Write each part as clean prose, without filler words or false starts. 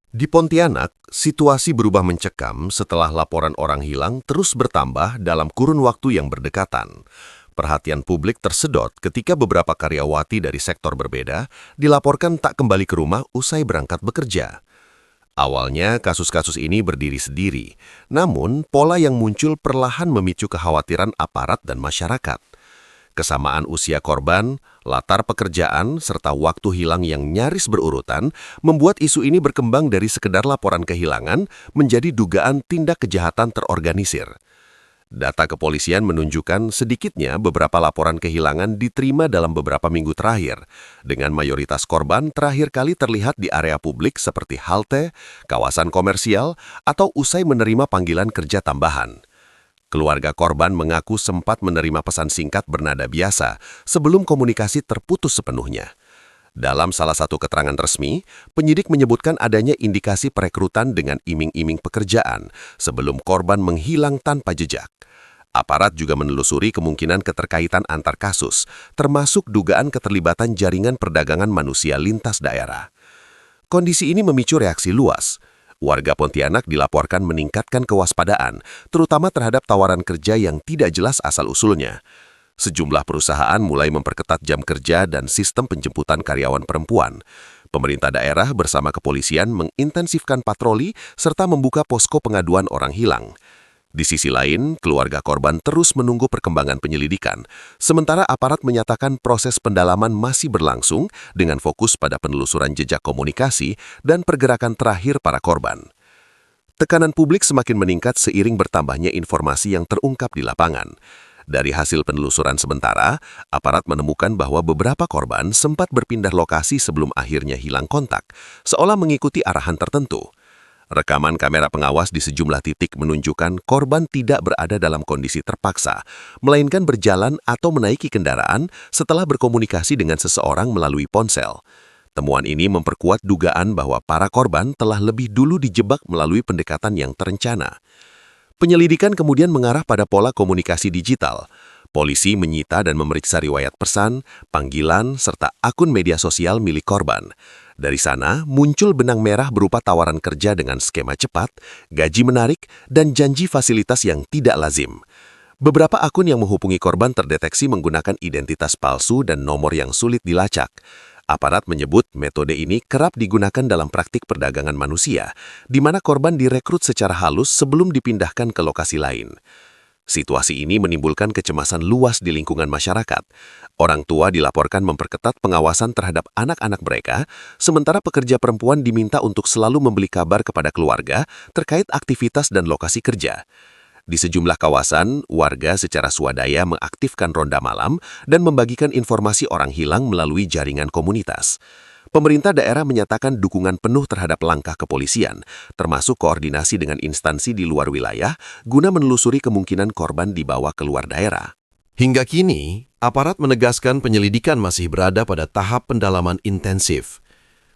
Di Pontianak, situasi berubah mencekam setelah laporan orang hilang terus bertambah dalam kurun waktu yang berdekatan. Perhatian publik tersedot ketika beberapa karyawati dari sektor berbeda dilaporkan tak kembali ke rumah usai berangkat bekerja. Awalnya, kasus-kasus ini berdiri sendiri, namun pola yang muncul perlahan memicu kekhawatiran aparat dan masyarakat. Kesamaan usia korban, latar pekerjaan, serta waktu hilang yang nyaris berurutan membuat isu ini berkembang dari sekedar laporan kehilangan menjadi dugaan tindak kejahatan terorganisir. Data kepolisian menunjukkan sedikitnya beberapa laporan kehilangan diterima dalam beberapa minggu terakhir, dengan mayoritas korban terakhir kali terlihat di area publik seperti halte, kawasan komersial, atau usai menerima panggilan kerja tambahan. Keluarga korban mengaku sempat menerima pesan singkat bernada biasa sebelum komunikasi terputus sepenuhnya. Dalam salah satu keterangan resmi, penyidik menyebutkan adanya indikasi perekrutan dengan iming-iming pekerjaan sebelum korban menghilang tanpa jejak. Aparat juga menelusuri kemungkinan keterkaitan antar kasus, termasuk dugaan keterlibatan jaringan perdagangan manusia lintas daerah. Kondisi ini memicu reaksi luas. Warga Pontianak dilaporkan meningkatkan kewaspadaan, terutama terhadap tawaran kerja yang tidak jelas asal-usulnya. Sejumlah perusahaan mulai memperketat jam kerja dan sistem penjemputan karyawan perempuan. Pemerintah daerah bersama kepolisian mengintensifkan patroli serta membuka posko pengaduan orang hilang. Di sisi lain, keluarga korban terus menunggu perkembangan penyelidikan, sementara aparat menyatakan proses pendalaman masih berlangsung dengan fokus pada penelusuran jejak komunikasi dan pergerakan terakhir para korban. Tekanan publik semakin meningkat seiring bertambahnya informasi yang terungkap di lapangan. Dari hasil penelusuran sementara, aparat menemukan bahwa beberapa korban sempat berpindah lokasi sebelum akhirnya hilang kontak, seolah mengikuti arahan tertentu. Rekaman kamera pengawas di sejumlah titik menunjukkan korban tidak berada dalam kondisi terpaksa, melainkan berjalan atau menaiki kendaraan setelah berkomunikasi dengan seseorang melalui ponsel. Temuan ini memperkuat dugaan bahwa para korban telah lebih dulu dijebak melalui pendekatan yang terencana. Penyelidikan kemudian mengarah pada pola komunikasi digital. Polisi menyita dan memeriksa riwayat pesan, panggilan, serta akun media sosial milik korban. Dari sana, muncul benang merah berupa tawaran kerja dengan skema cepat, gaji menarik, dan janji fasilitas yang tidak lazim. Beberapa akun yang menghubungi korban terdeteksi menggunakan identitas palsu dan nomor yang sulit dilacak. Aparat menyebut metode ini kerap digunakan dalam praktik perdagangan manusia, di mana korban direkrut secara halus sebelum dipindahkan ke lokasi lain. Situasi ini menimbulkan kecemasan luas di lingkungan masyarakat. Orang tua dilaporkan memperketat pengawasan terhadap anak-anak mereka, sementara pekerja perempuan diminta untuk selalu memberi kabar kepada keluarga terkait aktivitas dan lokasi kerja. Di sejumlah kawasan, warga secara swadaya mengaktifkan ronda malam dan membagikan informasi orang hilang melalui jaringan komunitas. Pemerintah daerah menyatakan dukungan penuh terhadap langkah kepolisian, termasuk koordinasi dengan instansi di luar wilayah, guna menelusuri kemungkinan korban dibawa keluar daerah. Hingga kini, aparat menegaskan penyelidikan masih berada pada tahap pendalaman intensif.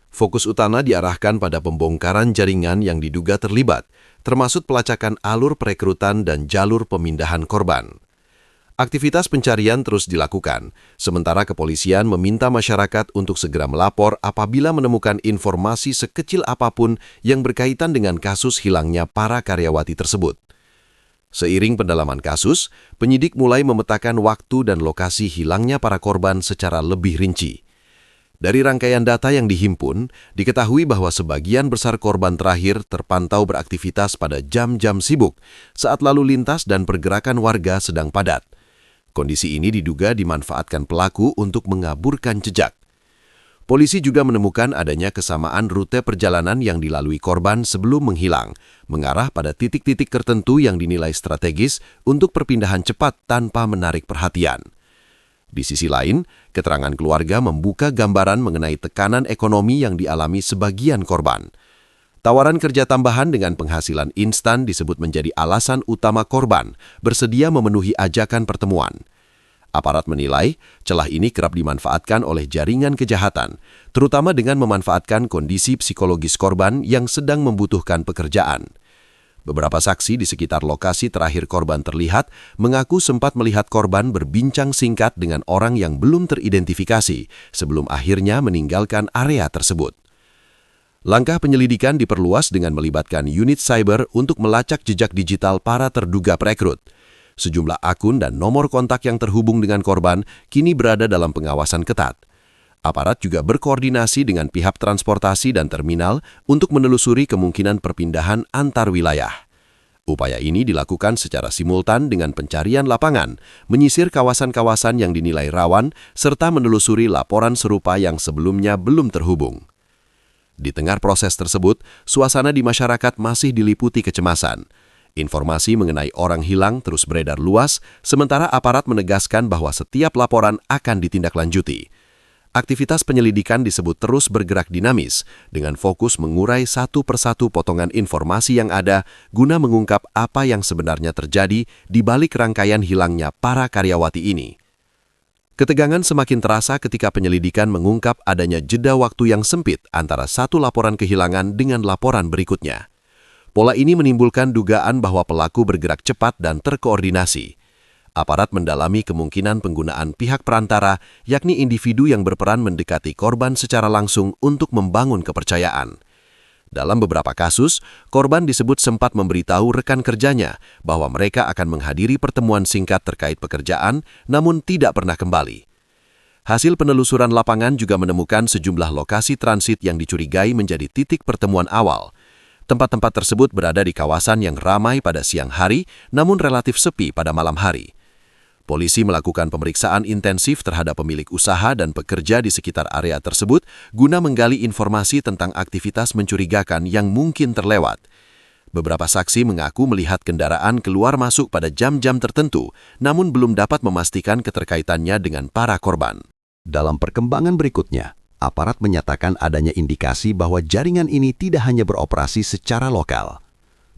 Fokus utama diarahkan pada pembongkaran jaringan yang diduga terlibat, termasuk pelacakan alur perekrutan dan jalur pemindahan korban. Aktivitas pencarian terus dilakukan, sementara kepolisian meminta masyarakat untuk segera melapor apabila menemukan informasi sekecil apapun yang berkaitan dengan kasus hilangnya para karyawati tersebut. Seiring pendalaman kasus, penyidik mulai memetakan waktu dan lokasi hilangnya para korban secara lebih rinci. Dari rangkaian data yang dihimpun, diketahui bahwa sebagian besar korban terakhir terpantau beraktivitas pada jam-jam sibuk saat lalu lintas dan pergerakan warga sedang padat. Kondisi ini diduga dimanfaatkan pelaku untuk mengaburkan jejak. Polisi juga menemukan adanya kesamaan rute perjalanan yang dilalui korban sebelum menghilang, mengarah pada titik-titik tertentu yang dinilai strategis untuk perpindahan cepat tanpa menarik perhatian. Di sisi lain, keterangan keluarga membuka gambaran mengenai tekanan ekonomi yang dialami sebagian korban. Tawaran kerja tambahan dengan penghasilan instan disebut menjadi alasan utama korban bersedia memenuhi ajakan pertemuan. Aparat menilai celah ini kerap dimanfaatkan oleh jaringan kejahatan, terutama dengan memanfaatkan kondisi psikologis korban yang sedang membutuhkan pekerjaan. Beberapa saksi di sekitar lokasi terakhir korban terlihat mengaku sempat melihat korban berbincang singkat dengan orang yang belum teridentifikasi sebelum akhirnya meninggalkan area tersebut. Langkah penyelidikan diperluas dengan melibatkan unit cyber untuk melacak jejak digital para terduga perekrut. Sejumlah akun dan nomor kontak yang terhubung dengan korban kini berada dalam pengawasan ketat. Aparat juga berkoordinasi dengan pihak transportasi dan terminal untuk menelusuri kemungkinan perpindahan antar wilayah. Upaya ini dilakukan secara simultan dengan pencarian lapangan, menyisir kawasan-kawasan yang dinilai rawan, serta menelusuri laporan serupa yang sebelumnya belum terhubung. Di tengah proses tersebut, suasana di masyarakat masih diliputi kecemasan. Informasi mengenai orang hilang terus beredar luas, sementara aparat menegaskan bahwa setiap laporan akan ditindaklanjuti. Aktivitas penyelidikan disebut terus bergerak dinamis, dengan fokus mengurai satu persatu potongan informasi yang ada guna mengungkap apa yang sebenarnya terjadi di balik rangkaian hilangnya para karyawati ini. Ketegangan semakin terasa ketika penyelidikan mengungkap adanya jeda waktu yang sempit antara satu laporan kehilangan dengan laporan berikutnya. Pola ini menimbulkan dugaan bahwa pelaku bergerak cepat dan terkoordinasi. Aparat mendalami kemungkinan penggunaan pihak perantara, yakni individu yang berperan mendekati korban secara langsung untuk membangun kepercayaan. Dalam beberapa kasus, korban disebut sempat memberitahu rekan kerjanya bahwa mereka akan menghadiri pertemuan singkat terkait pekerjaan, namun tidak pernah kembali. Hasil penelusuran lapangan juga menemukan sejumlah lokasi transit yang dicurigai menjadi titik pertemuan awal. Tempat-tempat tersebut berada di kawasan yang ramai pada siang hari, namun relatif sepi pada malam hari. Polisi melakukan pemeriksaan intensif terhadap pemilik usaha dan pekerja di sekitar area tersebut guna menggali informasi tentang aktivitas mencurigakan yang mungkin terlewat. Beberapa saksi mengaku melihat kendaraan keluar masuk pada jam-jam tertentu, namun belum dapat memastikan keterkaitannya dengan para korban. Dalam perkembangan berikutnya, aparat menyatakan adanya indikasi bahwa jaringan ini tidak hanya beroperasi secara lokal.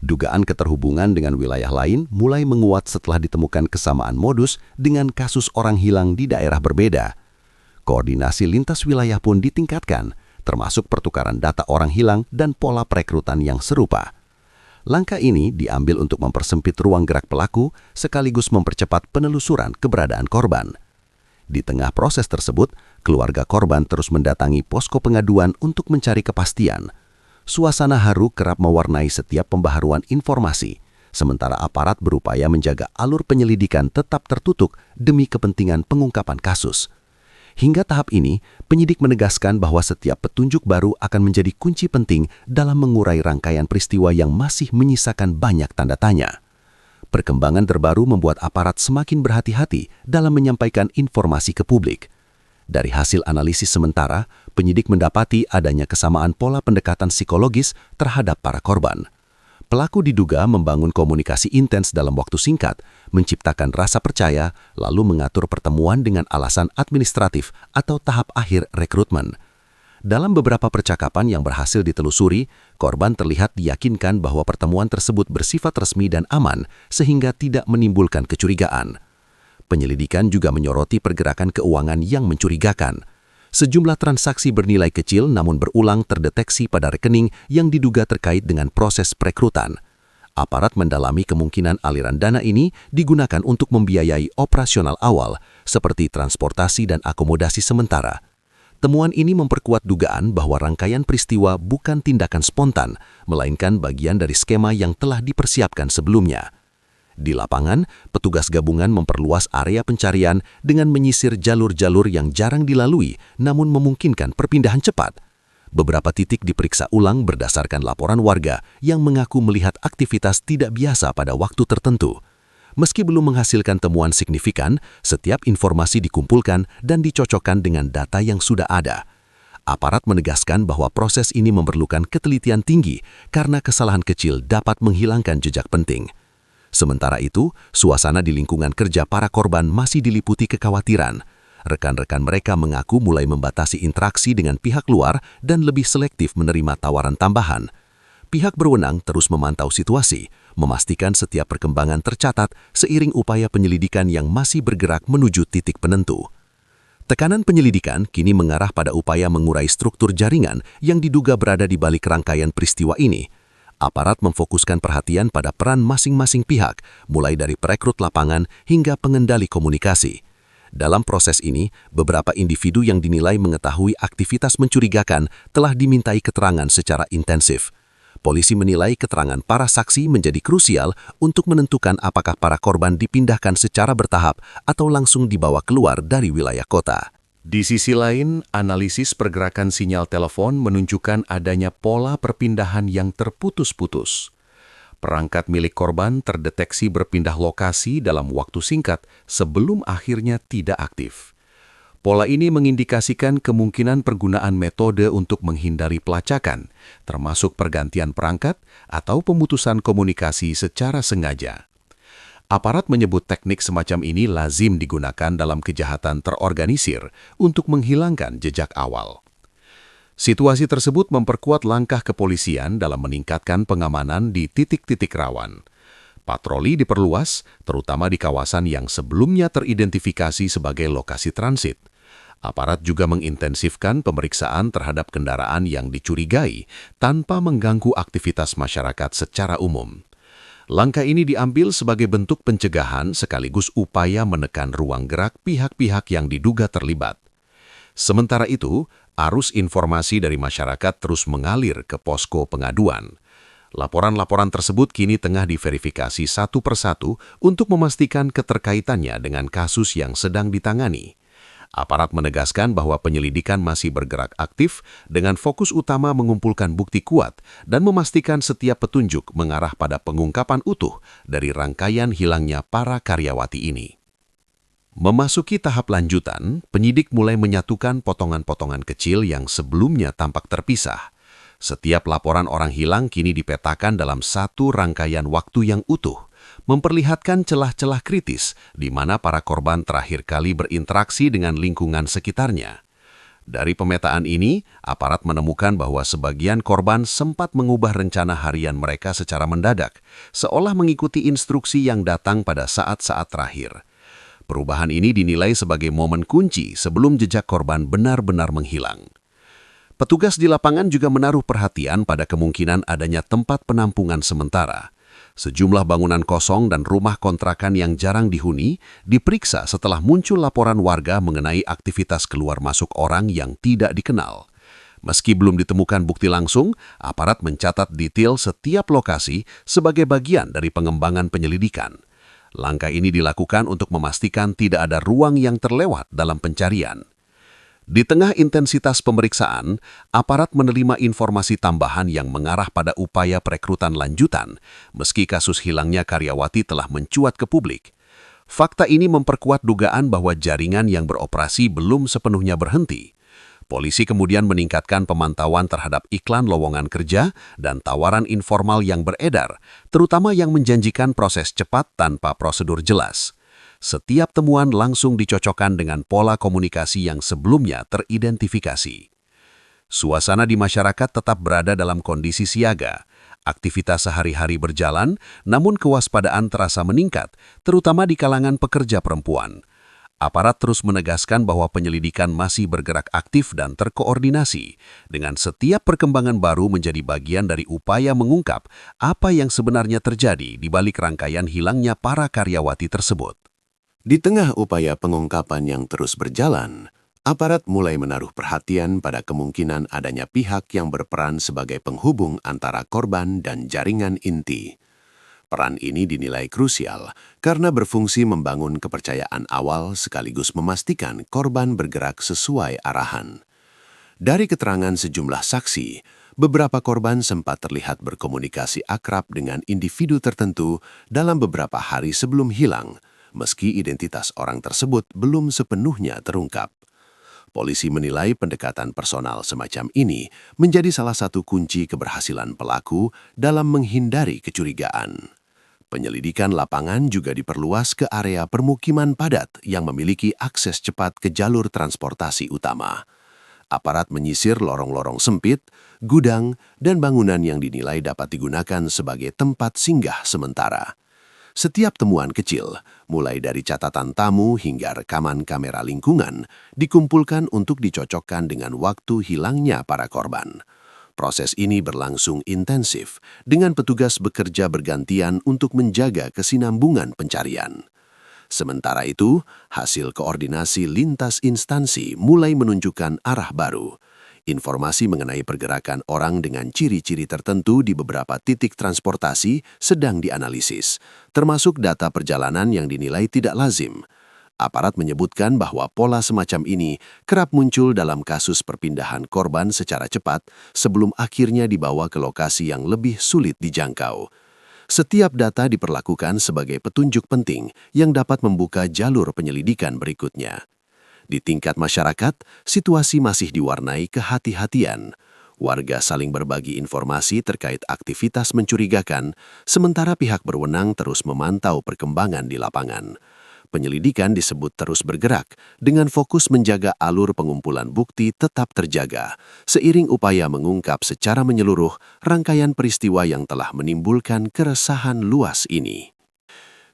Dugaan keterhubungan dengan wilayah lain mulai menguat setelah ditemukan kesamaan modus dengan kasus orang hilang di daerah berbeda. Koordinasi lintas wilayah pun ditingkatkan, termasuk pertukaran data orang hilang dan pola perekrutan yang serupa. Langkah ini diambil untuk mempersempit ruang gerak pelaku sekaligus mempercepat penelusuran keberadaan korban. Di tengah proses tersebut, keluarga korban terus mendatangi posko pengaduan untuk mencari kepastian. Suasana haru kerap mewarnai setiap pembaharuan informasi, sementara aparat berupaya menjaga alur penyelidikan tetap tertutup demi kepentingan pengungkapan kasus. Hingga tahap ini, penyidik menegaskan bahwa setiap petunjuk baru akan menjadi kunci penting dalam mengurai rangkaian peristiwa yang masih menyisakan banyak tanda tanya. Perkembangan terbaru membuat aparat semakin berhati-hati dalam menyampaikan informasi ke publik. Dari hasil analisis sementara, penyidik mendapati adanya kesamaan pola pendekatan psikologis terhadap para korban. Pelaku diduga membangun komunikasi intens dalam waktu singkat, menciptakan rasa percaya, lalu mengatur pertemuan dengan alasan administratif atau tahap akhir rekrutmen. Dalam beberapa percakapan yang berhasil ditelusuri, korban terlihat diyakinkan bahwa pertemuan tersebut bersifat resmi dan aman sehingga tidak menimbulkan kecurigaan. Penyelidikan juga menyoroti pergerakan keuangan yang mencurigakan. Sejumlah transaksi bernilai kecil namun berulang terdeteksi pada rekening yang diduga terkait dengan proses perekrutan. Aparat mendalami kemungkinan aliran dana ini digunakan untuk membiayai operasional awal seperti transportasi dan akomodasi sementara. Temuan ini memperkuat dugaan bahwa rangkaian peristiwa bukan tindakan spontan, melainkan bagian dari skema yang telah dipersiapkan sebelumnya. Di lapangan, petugas gabungan memperluas area pencarian dengan menyisir jalur-jalur yang jarang dilalui namun memungkinkan perpindahan cepat. Beberapa titik diperiksa ulang berdasarkan laporan warga yang mengaku melihat aktivitas tidak biasa pada waktu tertentu. Meski belum menghasilkan temuan signifikan, setiap informasi dikumpulkan dan dicocokkan dengan data yang sudah ada. Aparat menegaskan bahwa proses ini memerlukan ketelitian tinggi karena kesalahan kecil dapat menghilangkan jejak penting. Sementara itu, suasana di lingkungan kerja para korban masih diliputi kekhawatiran. Rekan-rekan mereka mengaku mulai membatasi interaksi dengan pihak luar dan lebih selektif menerima tawaran tambahan. Pihak berwenang terus memantau situasi, memastikan setiap perkembangan tercatat seiring upaya penyelidikan yang masih bergerak menuju titik penentu. Tekanan penyelidikan kini mengarah pada upaya mengurai struktur jaringan yang diduga berada di balik rangkaian peristiwa ini. Aparat memfokuskan perhatian pada peran masing-masing pihak, mulai dari perekrut lapangan hingga pengendali komunikasi. Dalam proses ini, beberapa individu yang dinilai mengetahui aktivitas mencurigakan telah dimintai keterangan secara intensif. Polisi menilai keterangan para saksi menjadi krusial untuk menentukan apakah para korban dipindahkan secara bertahap atau langsung dibawa keluar dari wilayah kota. Di sisi lain, analisis pergerakan sinyal telepon menunjukkan adanya pola perpindahan yang terputus-putus. Perangkat milik korban terdeteksi berpindah lokasi dalam waktu singkat sebelum akhirnya tidak aktif. Pola ini mengindikasikan kemungkinan penggunaan metode untuk menghindari pelacakan, termasuk pergantian perangkat atau pemutusan komunikasi secara sengaja. Aparat menyebut teknik semacam ini lazim digunakan dalam kejahatan terorganisir untuk menghilangkan jejak awal. Situasi tersebut memperkuat langkah kepolisian dalam meningkatkan pengamanan di titik-titik rawan. Patroli diperluas, terutama di kawasan yang sebelumnya teridentifikasi sebagai lokasi transit. Aparat juga mengintensifkan pemeriksaan terhadap kendaraan yang dicurigai tanpa mengganggu aktivitas masyarakat secara umum. Langkah ini diambil sebagai bentuk pencegahan sekaligus upaya menekan ruang gerak pihak-pihak yang diduga terlibat. Sementara itu, arus informasi dari masyarakat terus mengalir ke posko pengaduan. Laporan-laporan tersebut kini tengah diverifikasi satu persatu untuk memastikan keterkaitannya dengan kasus yang sedang ditangani. Aparat menegaskan bahwa penyelidikan masih bergerak aktif dengan fokus utama mengumpulkan bukti kuat dan memastikan setiap petunjuk mengarah pada pengungkapan utuh dari rangkaian hilangnya para karyawati ini. Memasuki tahap lanjutan, penyidik mulai menyatukan potongan-potongan kecil yang sebelumnya tampak terpisah. Setiap laporan orang hilang kini dipetakan dalam satu rangkaian waktu yang utuh, memperlihatkan celah-celah kritis di mana para korban terakhir kali berinteraksi dengan lingkungan sekitarnya. Dari pemetaan ini, aparat menemukan bahwa sebagian korban sempat mengubah rencana harian mereka secara mendadak, seolah mengikuti instruksi yang datang pada saat-saat terakhir. Perubahan ini dinilai sebagai momen kunci sebelum jejak korban benar-benar menghilang. Petugas di lapangan juga menaruh perhatian pada kemungkinan adanya tempat penampungan sementara. Sejumlah bangunan kosong dan rumah kontrakan yang jarang dihuni diperiksa setelah muncul laporan warga mengenai aktivitas keluar masuk orang yang tidak dikenal. Meski belum ditemukan bukti langsung, aparat mencatat detail setiap lokasi sebagai bagian dari pengembangan penyelidikan. Langkah ini dilakukan untuk memastikan tidak ada ruang yang terlewat dalam pencarian. Di tengah intensitas pemeriksaan, aparat menerima informasi tambahan yang mengarah pada upaya perekrutan lanjutan, meski kasus hilangnya karyawati telah mencuat ke publik. Fakta ini memperkuat dugaan bahwa jaringan yang beroperasi belum sepenuhnya berhenti. Polisi kemudian meningkatkan pemantauan terhadap iklan lowongan kerja dan tawaran informal yang beredar, terutama yang menjanjikan proses cepat tanpa prosedur jelas. Setiap temuan langsung dicocokkan dengan pola komunikasi yang sebelumnya teridentifikasi. Suasana di masyarakat tetap berada dalam kondisi siaga. Aktivitas sehari-hari berjalan, namun kewaspadaan terasa meningkat, terutama di kalangan pekerja perempuan. Aparat terus menegaskan bahwa penyelidikan masih bergerak aktif dan terkoordinasi, dengan setiap perkembangan baru menjadi bagian dari upaya mengungkap apa yang sebenarnya terjadi di balik rangkaian hilangnya para karyawati tersebut. Di tengah upaya pengungkapan yang terus berjalan, aparat mulai menaruh perhatian pada kemungkinan adanya pihak yang berperan sebagai penghubung antara korban dan jaringan inti. Peran ini dinilai krusial karena berfungsi membangun kepercayaan awal sekaligus memastikan korban bergerak sesuai arahan. Dari keterangan sejumlah saksi, beberapa korban sempat terlihat berkomunikasi akrab dengan individu tertentu dalam beberapa hari sebelum hilang, meski identitas orang tersebut belum sepenuhnya terungkap. Polisi menilai pendekatan personal semacam ini menjadi salah satu kunci keberhasilan pelaku dalam menghindari kecurigaan. Penyelidikan lapangan juga diperluas ke area permukiman padat yang memiliki akses cepat ke jalur transportasi utama. Aparat menyisir lorong-lorong sempit, gudang, dan bangunan yang dinilai dapat digunakan sebagai tempat singgah sementara. Setiap temuan kecil, mulai dari catatan tamu hingga rekaman kamera lingkungan, dikumpulkan untuk dicocokkan dengan waktu hilangnya para korban. Proses ini berlangsung intensif, dengan petugas bekerja bergantian untuk menjaga kesinambungan pencarian. Sementara itu, hasil koordinasi lintas instansi mulai menunjukkan arah baru. Informasi mengenai pergerakan orang dengan ciri-ciri tertentu di beberapa titik transportasi sedang dianalisis, termasuk data perjalanan yang dinilai tidak lazim. Aparat menyebutkan bahwa pola semacam ini kerap muncul dalam kasus perpindahan korban secara cepat sebelum akhirnya dibawa ke lokasi yang lebih sulit dijangkau. Setiap data diperlakukan sebagai petunjuk penting yang dapat membuka jalur penyelidikan berikutnya. Di tingkat masyarakat, situasi masih diwarnai kehati-hatian. Warga saling berbagi informasi terkait aktivitas mencurigakan, sementara pihak berwenang terus memantau perkembangan di lapangan. Penyelidikan disebut terus bergerak dengan fokus menjaga alur pengumpulan bukti tetap terjaga, seiring upaya mengungkap secara menyeluruh rangkaian peristiwa yang telah menimbulkan keresahan luas ini.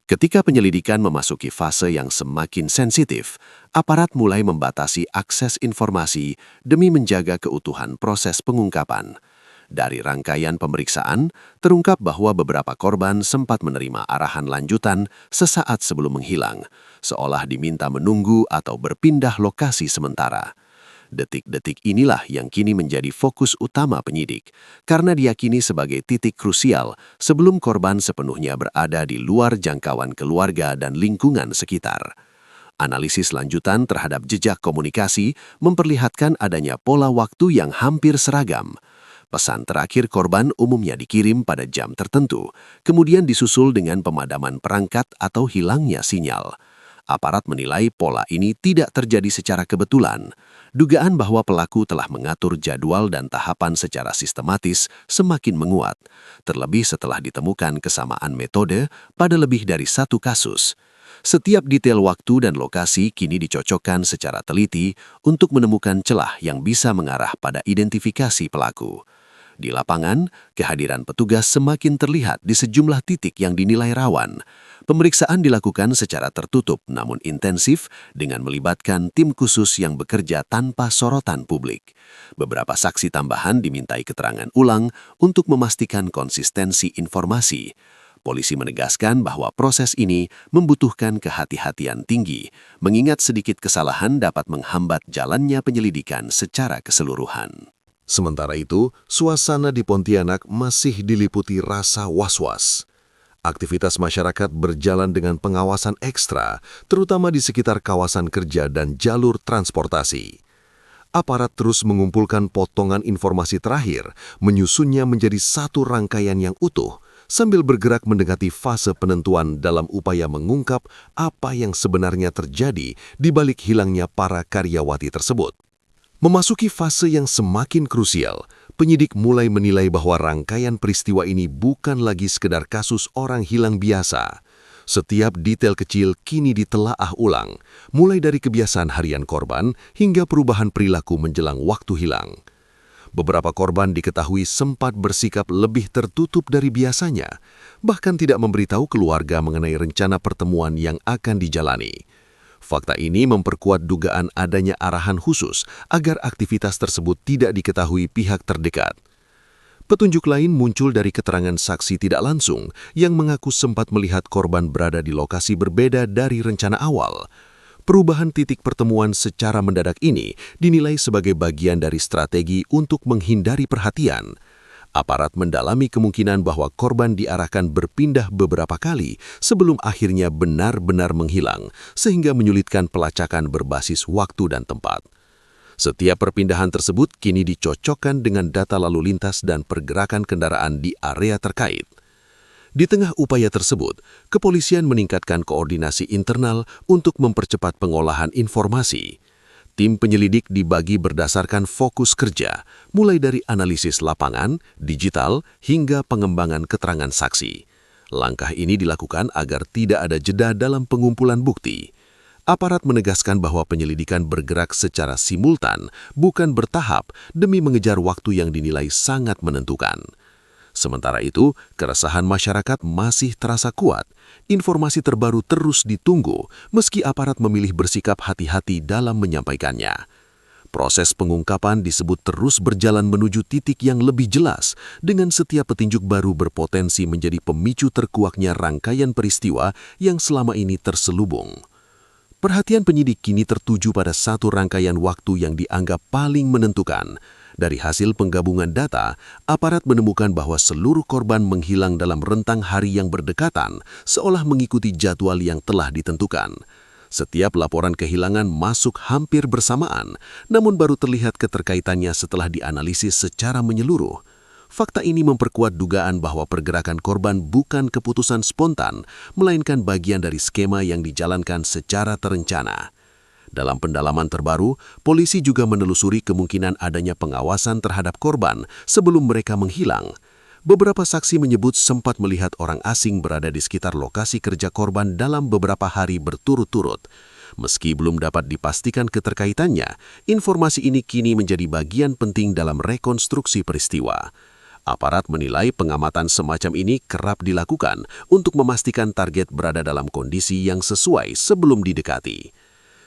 Ketika penyelidikan memasuki fase yang semakin sensitif, aparat mulai membatasi akses informasi demi menjaga keutuhan proses pengungkapan. Dari rangkaian pemeriksaan, terungkap bahwa beberapa korban sempat menerima arahan lanjutan sesaat sebelum menghilang, seolah diminta menunggu atau berpindah lokasi sementara. Detik-detik inilah yang kini menjadi fokus utama penyidik, karena diyakini sebagai titik krusial sebelum korban sepenuhnya berada di luar jangkauan keluarga dan lingkungan sekitar. Analisis lanjutan terhadap jejak komunikasi memperlihatkan adanya pola waktu yang hampir seragam. Pesan terakhir korban umumnya dikirim pada jam tertentu, kemudian disusul dengan pemadaman perangkat atau hilangnya sinyal. Aparat menilai pola ini tidak terjadi secara kebetulan. Dugaan bahwa pelaku telah mengatur jadwal dan tahapan secara sistematis semakin menguat, terlebih setelah ditemukan kesamaan metode pada lebih dari satu kasus. Setiap detail waktu dan lokasi kini dicocokkan secara teliti untuk menemukan celah yang bisa mengarah pada identifikasi pelaku. Di lapangan, kehadiran petugas semakin terlihat di sejumlah titik yang dinilai rawan. Pemeriksaan dilakukan secara tertutup namun intensif dengan melibatkan tim khusus yang bekerja tanpa sorotan publik. Beberapa saksi tambahan dimintai keterangan ulang untuk memastikan konsistensi informasi. Polisi menegaskan bahwa proses ini membutuhkan kehati-hatian tinggi, mengingat sedikit kesalahan dapat menghambat jalannya penyelidikan secara keseluruhan. Sementara itu, suasana di Pontianak masih diliputi rasa was-was. Aktivitas masyarakat berjalan dengan pengawasan ekstra, terutama di sekitar kawasan kerja dan jalur transportasi. Aparat terus mengumpulkan potongan informasi terakhir, menyusunnya menjadi satu rangkaian yang utuh, sambil bergerak mendekati fase penentuan dalam upaya mengungkap apa yang sebenarnya terjadi di balik hilangnya para karyawati tersebut. Memasuki fase yang semakin krusial, penyidik mulai menilai bahwa rangkaian peristiwa ini bukan lagi sekedar kasus orang hilang biasa. Setiap detail kecil kini ditelaah ulang, mulai dari kebiasaan harian korban hingga perubahan perilaku menjelang waktu hilang. Beberapa korban diketahui sempat bersikap lebih tertutup dari biasanya, bahkan tidak memberitahu keluarga mengenai rencana pertemuan yang akan dijalani. Fakta ini memperkuat dugaan adanya arahan khusus agar aktivitas tersebut tidak diketahui pihak terdekat. Petunjuk lain muncul dari keterangan saksi tidak langsung yang mengaku sempat melihat korban berada di lokasi berbeda dari rencana awal. Perubahan titik pertemuan secara mendadak ini dinilai sebagai bagian dari strategi untuk menghindari perhatian. Aparat mendalami kemungkinan bahwa korban diarahkan berpindah beberapa kali sebelum akhirnya benar-benar menghilang, sehingga menyulitkan pelacakan berbasis waktu dan tempat. Setiap perpindahan tersebut kini dicocokkan dengan data lalu lintas dan pergerakan kendaraan di area terkait. Di tengah upaya tersebut, kepolisian meningkatkan koordinasi internal untuk mempercepat pengolahan informasi. Tim penyelidik dibagi berdasarkan fokus kerja, mulai dari analisis lapangan, digital, hingga pengembangan keterangan saksi. Langkah ini dilakukan agar tidak ada jeda dalam pengumpulan bukti. Aparat menegaskan bahwa penyelidikan bergerak secara simultan, bukan bertahap, demi mengejar waktu yang dinilai sangat menentukan. Sementara itu, keresahan masyarakat masih terasa kuat. Informasi terbaru terus ditunggu, meski aparat memilih bersikap hati-hati dalam menyampaikannya. Proses pengungkapan disebut terus berjalan menuju titik yang lebih jelas, dengan setiap petunjuk baru berpotensi menjadi pemicu terkuaknya rangkaian peristiwa yang selama ini terselubung. Perhatian penyidik kini tertuju pada satu rangkaian waktu yang dianggap paling menentukan. Dari hasil penggabungan data, aparat menemukan bahwa seluruh korban menghilang dalam rentang hari yang berdekatan, seolah mengikuti jadwal yang telah ditentukan. Setiap laporan kehilangan masuk hampir bersamaan, namun baru terlihat keterkaitannya setelah dianalisis secara menyeluruh. Fakta ini memperkuat dugaan bahwa pergerakan korban bukan keputusan spontan, melainkan bagian dari skema yang dijalankan secara terencana. Dalam pendalaman terbaru, polisi juga menelusuri kemungkinan adanya pengawasan terhadap korban sebelum mereka menghilang. Beberapa saksi menyebut sempat melihat orang asing berada di sekitar lokasi kerja korban dalam beberapa hari berturut-turut. Meski belum dapat dipastikan keterkaitannya, informasi ini kini menjadi bagian penting dalam rekonstruksi peristiwa. Aparat menilai pengamatan semacam ini kerap dilakukan untuk memastikan target berada dalam kondisi yang sesuai sebelum didekati.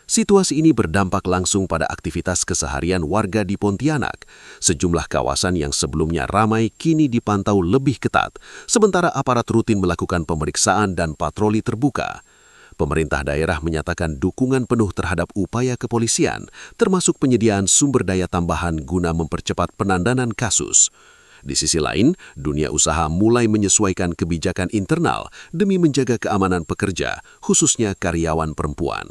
Situasi ini berdampak langsung pada aktivitas keseharian warga di Pontianak. Sejumlah kawasan yang sebelumnya ramai kini dipantau lebih ketat, sementara aparat rutin melakukan pemeriksaan dan patroli terbuka. Pemerintah daerah menyatakan dukungan penuh terhadap upaya kepolisian, termasuk penyediaan sumber daya tambahan guna mempercepat penanganan kasus. Di sisi lain, dunia usaha mulai menyesuaikan kebijakan internal demi menjaga keamanan pekerja, khususnya karyawan perempuan.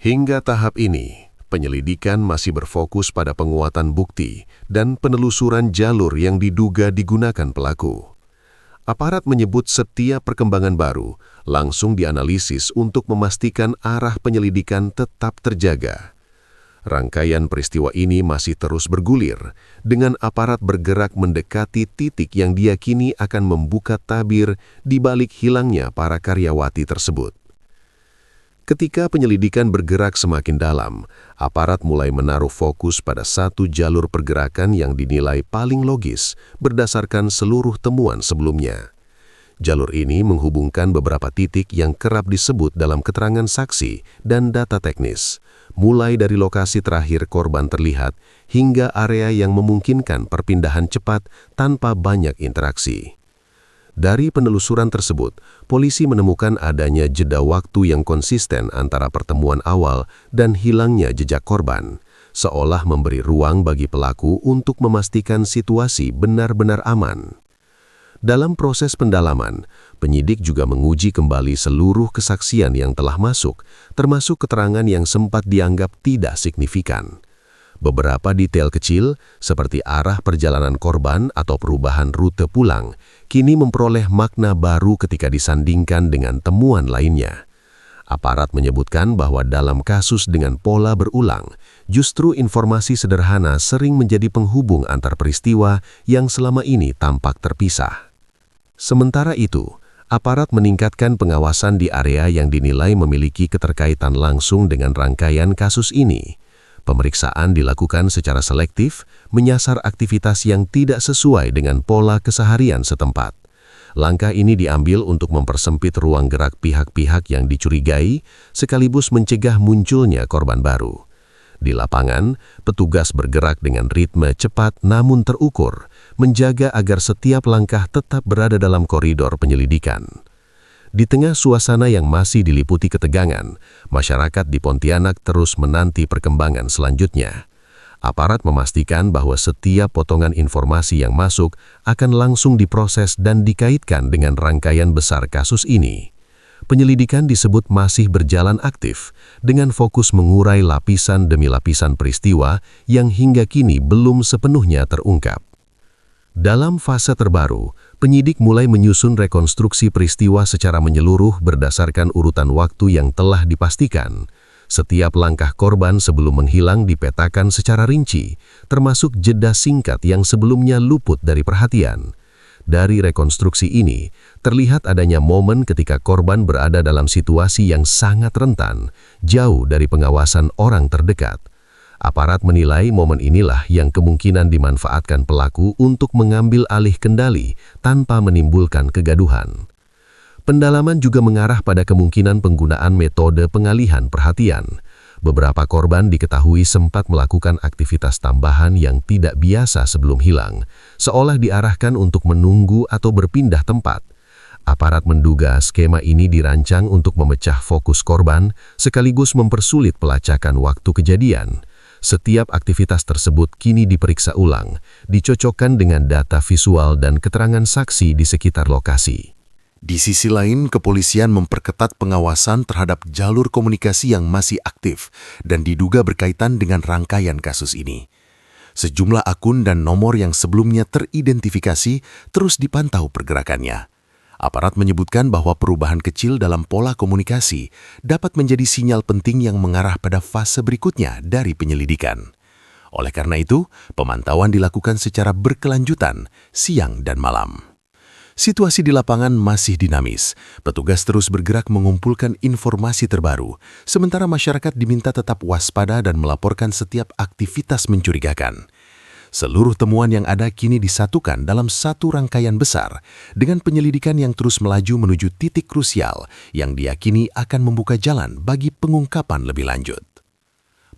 Hingga tahap ini, penyelidikan masih berfokus pada penguatan bukti dan penelusuran jalur yang diduga digunakan pelaku. Aparat menyebut setiap perkembangan baru langsung dianalisis untuk memastikan arah penyelidikan tetap terjaga. Rangkaian peristiwa ini masih terus bergulir, dengan aparat bergerak mendekati titik yang diyakini akan membuka tabir di balik hilangnya para karyawati tersebut. Ketika penyelidikan bergerak semakin dalam, aparat mulai menaruh fokus pada satu jalur pergerakan yang dinilai paling logis berdasarkan seluruh temuan sebelumnya. Jalur ini menghubungkan beberapa titik yang kerap disebut dalam keterangan saksi dan data teknis, mulai dari lokasi terakhir korban terlihat hingga area yang memungkinkan perpindahan cepat tanpa banyak interaksi. Dari penelusuran tersebut, polisi menemukan adanya jeda waktu yang konsisten antara pertemuan awal dan hilangnya jejak korban, seolah memberi ruang bagi pelaku untuk memastikan situasi benar-benar aman. Dalam proses pendalaman, penyidik juga menguji kembali seluruh kesaksian yang telah masuk, termasuk keterangan yang sempat dianggap tidak signifikan. Beberapa detail kecil, seperti arah perjalanan korban atau perubahan rute pulang, kini memperoleh makna baru ketika disandingkan dengan temuan lainnya. Aparat menyebutkan bahwa dalam kasus dengan pola berulang, justru informasi sederhana sering menjadi penghubung antar peristiwa yang selama ini tampak terpisah. Sementara itu, aparat meningkatkan pengawasan di area yang dinilai memiliki keterkaitan langsung dengan rangkaian kasus ini. Pemeriksaan dilakukan secara selektif, menyasar aktivitas yang tidak sesuai dengan pola keseharian setempat. Langkah ini diambil untuk mempersempit ruang gerak pihak-pihak yang dicurigai, sekaligus mencegah munculnya korban baru. Di lapangan, petugas bergerak dengan ritme cepat namun terukur, menjaga agar setiap langkah tetap berada dalam koridor penyelidikan. Di tengah suasana yang masih diliputi ketegangan, masyarakat di Pontianak terus menanti perkembangan selanjutnya. Aparat memastikan bahwa setiap potongan informasi yang masuk akan langsung diproses dan dikaitkan dengan rangkaian besar kasus ini. Penyelidikan disebut masih berjalan aktif, dengan fokus mengurai lapisan demi lapisan peristiwa yang hingga kini belum sepenuhnya terungkap. Dalam fase terbaru, penyidik mulai menyusun rekonstruksi peristiwa secara menyeluruh berdasarkan urutan waktu yang telah dipastikan. Setiap langkah korban sebelum menghilang dipetakan secara rinci, termasuk jeda singkat yang sebelumnya luput dari perhatian. Dari rekonstruksi ini, terlihat adanya momen ketika korban berada dalam situasi yang sangat rentan, jauh dari pengawasan orang terdekat. Aparat menilai momen inilah yang kemungkinan dimanfaatkan pelaku untuk mengambil alih kendali tanpa menimbulkan kegaduhan. Pendalaman juga mengarah pada kemungkinan penggunaan metode pengalihan perhatian. beberapa korban diketahui sempat melakukan aktivitas tambahan yang tidak biasa sebelum hilang, seolah diarahkan untuk menunggu atau berpindah tempat. Aparat menduga skema ini dirancang untuk memecah fokus korban sekaligus mempersulit pelacakan waktu kejadian. Setiap aktivitas tersebut kini diperiksa ulang, dicocokkan dengan data visual dan keterangan saksi di sekitar lokasi. Di sisi lain, kepolisian memperketat pengawasan terhadap jalur komunikasi yang masih aktif dan diduga berkaitan dengan rangkaian kasus ini. Sejumlah akun dan nomor yang sebelumnya teridentifikasi terus dipantau pergerakannya. Aparat menyebutkan bahwa perubahan kecil dalam pola komunikasi dapat menjadi sinyal penting yang mengarah pada fase berikutnya dari penyelidikan. Oleh karena itu, pemantauan dilakukan secara berkelanjutan, siang dan malam. Situasi di lapangan masih dinamis. Petugas terus bergerak mengumpulkan informasi terbaru, sementara masyarakat diminta tetap waspada dan melaporkan setiap aktivitas mencurigakan. Seluruh temuan yang ada kini disatukan dalam satu rangkaian besar, dengan penyelidikan yang terus melaju menuju titik krusial yang diyakini akan membuka jalan bagi pengungkapan lebih lanjut.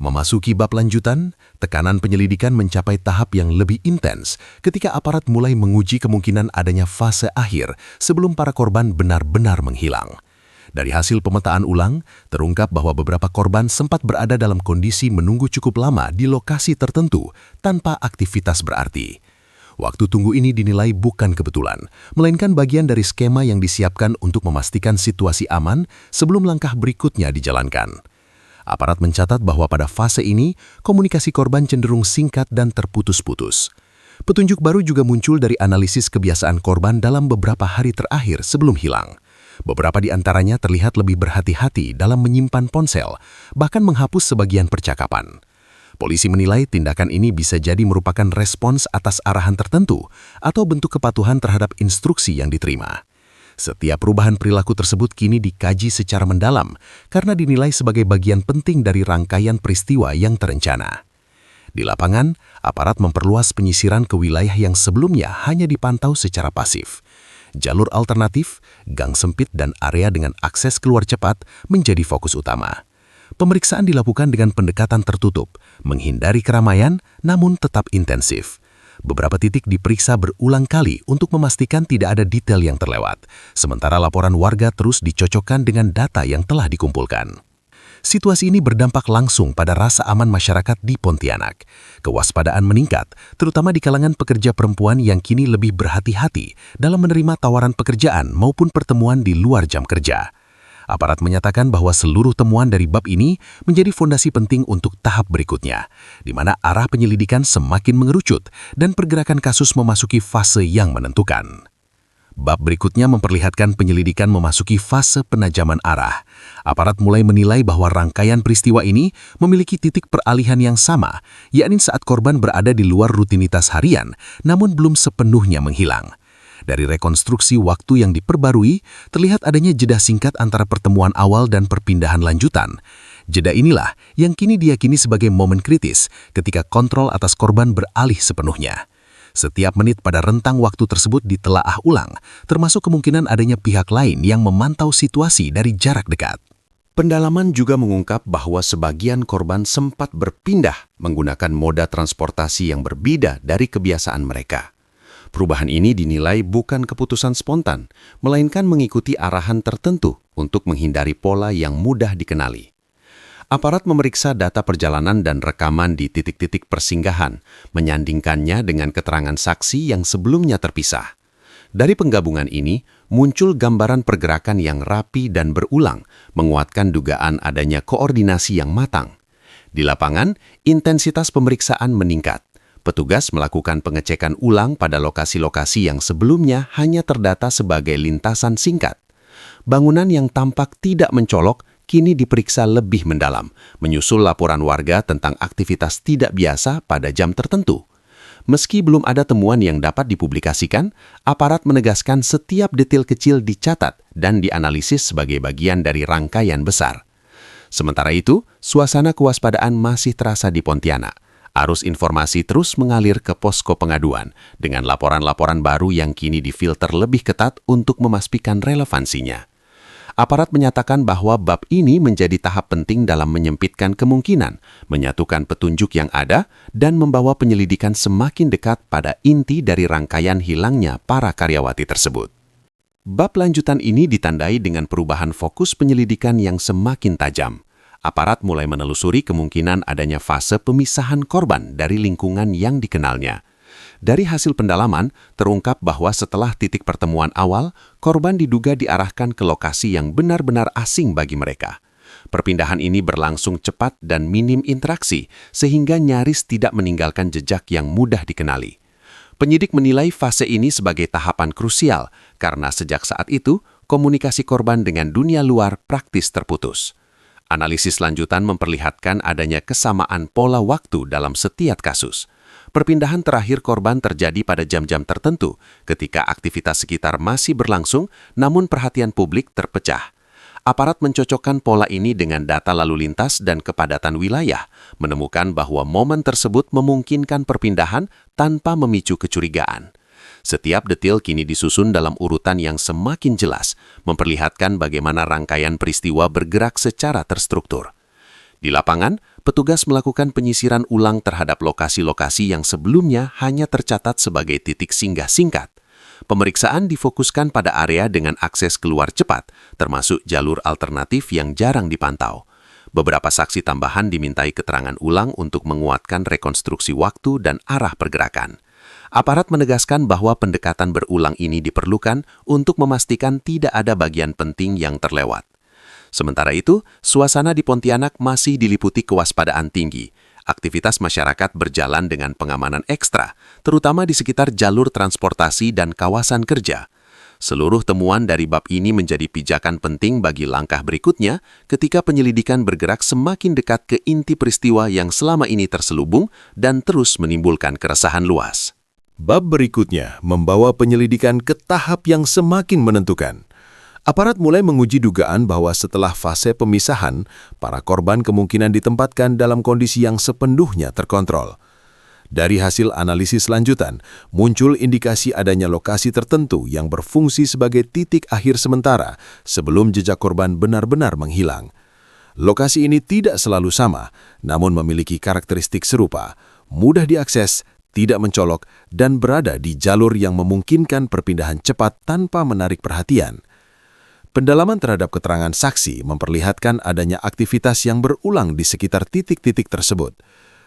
Memasuki bab lanjutan, tekanan penyelidikan mencapai tahap yang lebih intens ketika aparat mulai menguji kemungkinan adanya fase akhir sebelum para korban benar-benar menghilang. Dari hasil pemetaan ulang, terungkap bahwa beberapa korban sempat berada dalam kondisi menunggu cukup lama di lokasi tertentu tanpa aktivitas berarti. Waktu tunggu ini dinilai bukan kebetulan, melainkan bagian dari skema yang disiapkan untuk memastikan situasi aman sebelum langkah berikutnya dijalankan. Aparat mencatat bahwa pada fase ini, komunikasi korban cenderung singkat dan terputus-putus. Petunjuk baru juga muncul dari analisis kebiasaan korban dalam beberapa hari terakhir sebelum hilang. Beberapa di antaranya terlihat lebih berhati-hati dalam menyimpan ponsel, bahkan menghapus sebagian percakapan. Polisi menilai tindakan ini bisa jadi merupakan respons atas arahan tertentu atau bentuk kepatuhan terhadap instruksi yang diterima. Setiap perubahan perilaku tersebut kini dikaji secara mendalam karena dinilai sebagai bagian penting dari rangkaian peristiwa yang terencana. Di lapangan, aparat memperluas penyisiran ke wilayah yang sebelumnya hanya dipantau secara pasif. Jalur alternatif, gang sempit, dan area dengan akses keluar cepat menjadi fokus utama. Pemeriksaan dilakukan dengan pendekatan tertutup, menghindari keramaian, namun tetap intensif. Beberapa titik diperiksa berulang kali untuk memastikan tidak ada detail yang terlewat, sementara laporan warga terus dicocokkan dengan data yang telah dikumpulkan. Situasi ini berdampak langsung pada rasa aman masyarakat di Pontianak. Kewaspadaan meningkat, terutama di kalangan pekerja perempuan yang kini lebih berhati-hati dalam menerima tawaran pekerjaan maupun pertemuan di luar jam kerja. Aparat menyatakan bahwa seluruh temuan dari bab ini menjadi fondasi penting untuk tahap berikutnya, di mana arah penyelidikan semakin mengerucut dan pergerakan kasus memasuki fase yang menentukan. Bab berikutnya memperlihatkan penyelidikan memasuki fase penajaman arah. Aparat mulai menilai bahwa rangkaian peristiwa ini memiliki titik peralihan yang sama, yakni saat korban berada di luar rutinitas harian, namun belum sepenuhnya menghilang. Dari rekonstruksi waktu yang diperbarui, terlihat adanya jeda singkat antara pertemuan awal dan perpindahan lanjutan. Jeda inilah yang kini diyakini sebagai momen kritis ketika kontrol atas korban beralih sepenuhnya. Setiap menit pada rentang waktu tersebut ditelaah ulang, termasuk kemungkinan adanya pihak lain yang memantau situasi dari jarak dekat. Pendalaman juga mengungkap bahwa sebagian korban sempat berpindah menggunakan moda transportasi yang berbeda dari kebiasaan mereka. Perubahan ini dinilai bukan keputusan spontan, melainkan mengikuti arahan tertentu untuk menghindari pola yang mudah dikenali. Aparat memeriksa data perjalanan dan rekaman di titik-titik persinggahan, menyandingkannya dengan keterangan saksi yang sebelumnya terpisah. Dari penggabungan ini, muncul gambaran pergerakan yang rapi dan berulang, menguatkan dugaan adanya koordinasi yang matang. Di lapangan, intensitas pemeriksaan meningkat. Petugas melakukan pengecekan ulang pada lokasi-lokasi yang sebelumnya hanya terdata sebagai lintasan singkat. Bangunan yang tampak tidak mencolok kini diperiksa lebih mendalam, menyusul laporan warga tentang aktivitas tidak biasa pada jam tertentu. Meski belum ada temuan yang dapat dipublikasikan, aparat menegaskan setiap detail kecil dicatat dan dianalisis sebagai bagian dari rangkaian besar. Sementara itu, suasana kewaspadaan masih terasa di Pontianak. Arus informasi terus mengalir ke posko pengaduan, dengan laporan-laporan baru yang kini difilter lebih ketat untuk memastikan relevansinya. Aparat menyatakan bahwa bab ini menjadi tahap penting dalam menyempitkan kemungkinan, menyatukan petunjuk yang ada, dan membawa penyelidikan semakin dekat pada inti dari rangkaian hilangnya para karyawati tersebut. Bab lanjutan ini ditandai dengan perubahan fokus penyelidikan yang semakin tajam. Aparat mulai menelusuri kemungkinan adanya fase pemisahan korban dari lingkungan yang dikenalnya. Dari hasil pendalaman, terungkap bahwa setelah titik pertemuan awal, korban diduga diarahkan ke lokasi yang benar-benar asing bagi mereka. Perpindahan ini berlangsung cepat dan minim interaksi, sehingga nyaris tidak meninggalkan jejak yang mudah dikenali. Penyidik menilai fase ini sebagai tahapan krusial, karena sejak saat itu, komunikasi korban dengan dunia luar praktis terputus. Analisis lanjutan memperlihatkan adanya kesamaan pola waktu dalam setiap kasus. Perpindahan terakhir korban terjadi pada jam-jam tertentu, ketika aktivitas sekitar masih berlangsung, namun perhatian publik terpecah. Aparat mencocokkan pola ini dengan data lalu lintas dan kepadatan wilayah, menemukan bahwa momen tersebut memungkinkan perpindahan tanpa memicu kecurigaan. Setiap detil kini disusun dalam urutan yang semakin jelas, memperlihatkan bagaimana rangkaian peristiwa bergerak secara terstruktur. Di lapangan, petugas melakukan penyisiran ulang terhadap lokasi-lokasi yang sebelumnya hanya tercatat sebagai titik singgah singkat. Pemeriksaan difokuskan pada area dengan akses keluar cepat, termasuk jalur alternatif yang jarang dipantau. Beberapa saksi tambahan dimintai keterangan ulang untuk menguatkan rekonstruksi waktu dan arah pergerakan. Aparat menegaskan bahwa pendekatan berulang ini diperlukan untuk memastikan tidak ada bagian penting yang terlewat. Sementara itu, suasana di Pontianak masih diliputi kewaspadaan tinggi. Aktivitas masyarakat berjalan dengan pengamanan ekstra, terutama di sekitar jalur transportasi dan kawasan kerja. Seluruh temuan dari bab ini menjadi pijakan penting bagi langkah berikutnya ketika penyelidikan bergerak semakin dekat ke inti peristiwa yang selama ini terselubung dan terus menimbulkan keresahan luas. Bab berikutnya membawa penyelidikan ke tahap yang semakin menentukan. Aparat mulai menguji dugaan bahwa setelah fase pemisahan, para korban kemungkinan ditempatkan dalam kondisi yang sepenuhnya terkontrol. Dari hasil analisis lanjutan, muncul indikasi adanya lokasi tertentu yang berfungsi sebagai titik akhir sementara sebelum jejak korban benar-benar menghilang. Lokasi ini tidak selalu sama, namun memiliki karakteristik serupa, mudah diakses, tidak mencolok, dan berada di jalur yang memungkinkan perpindahan cepat tanpa menarik perhatian. Pendalaman terhadap keterangan saksi memperlihatkan adanya aktivitas yang berulang di sekitar titik-titik tersebut.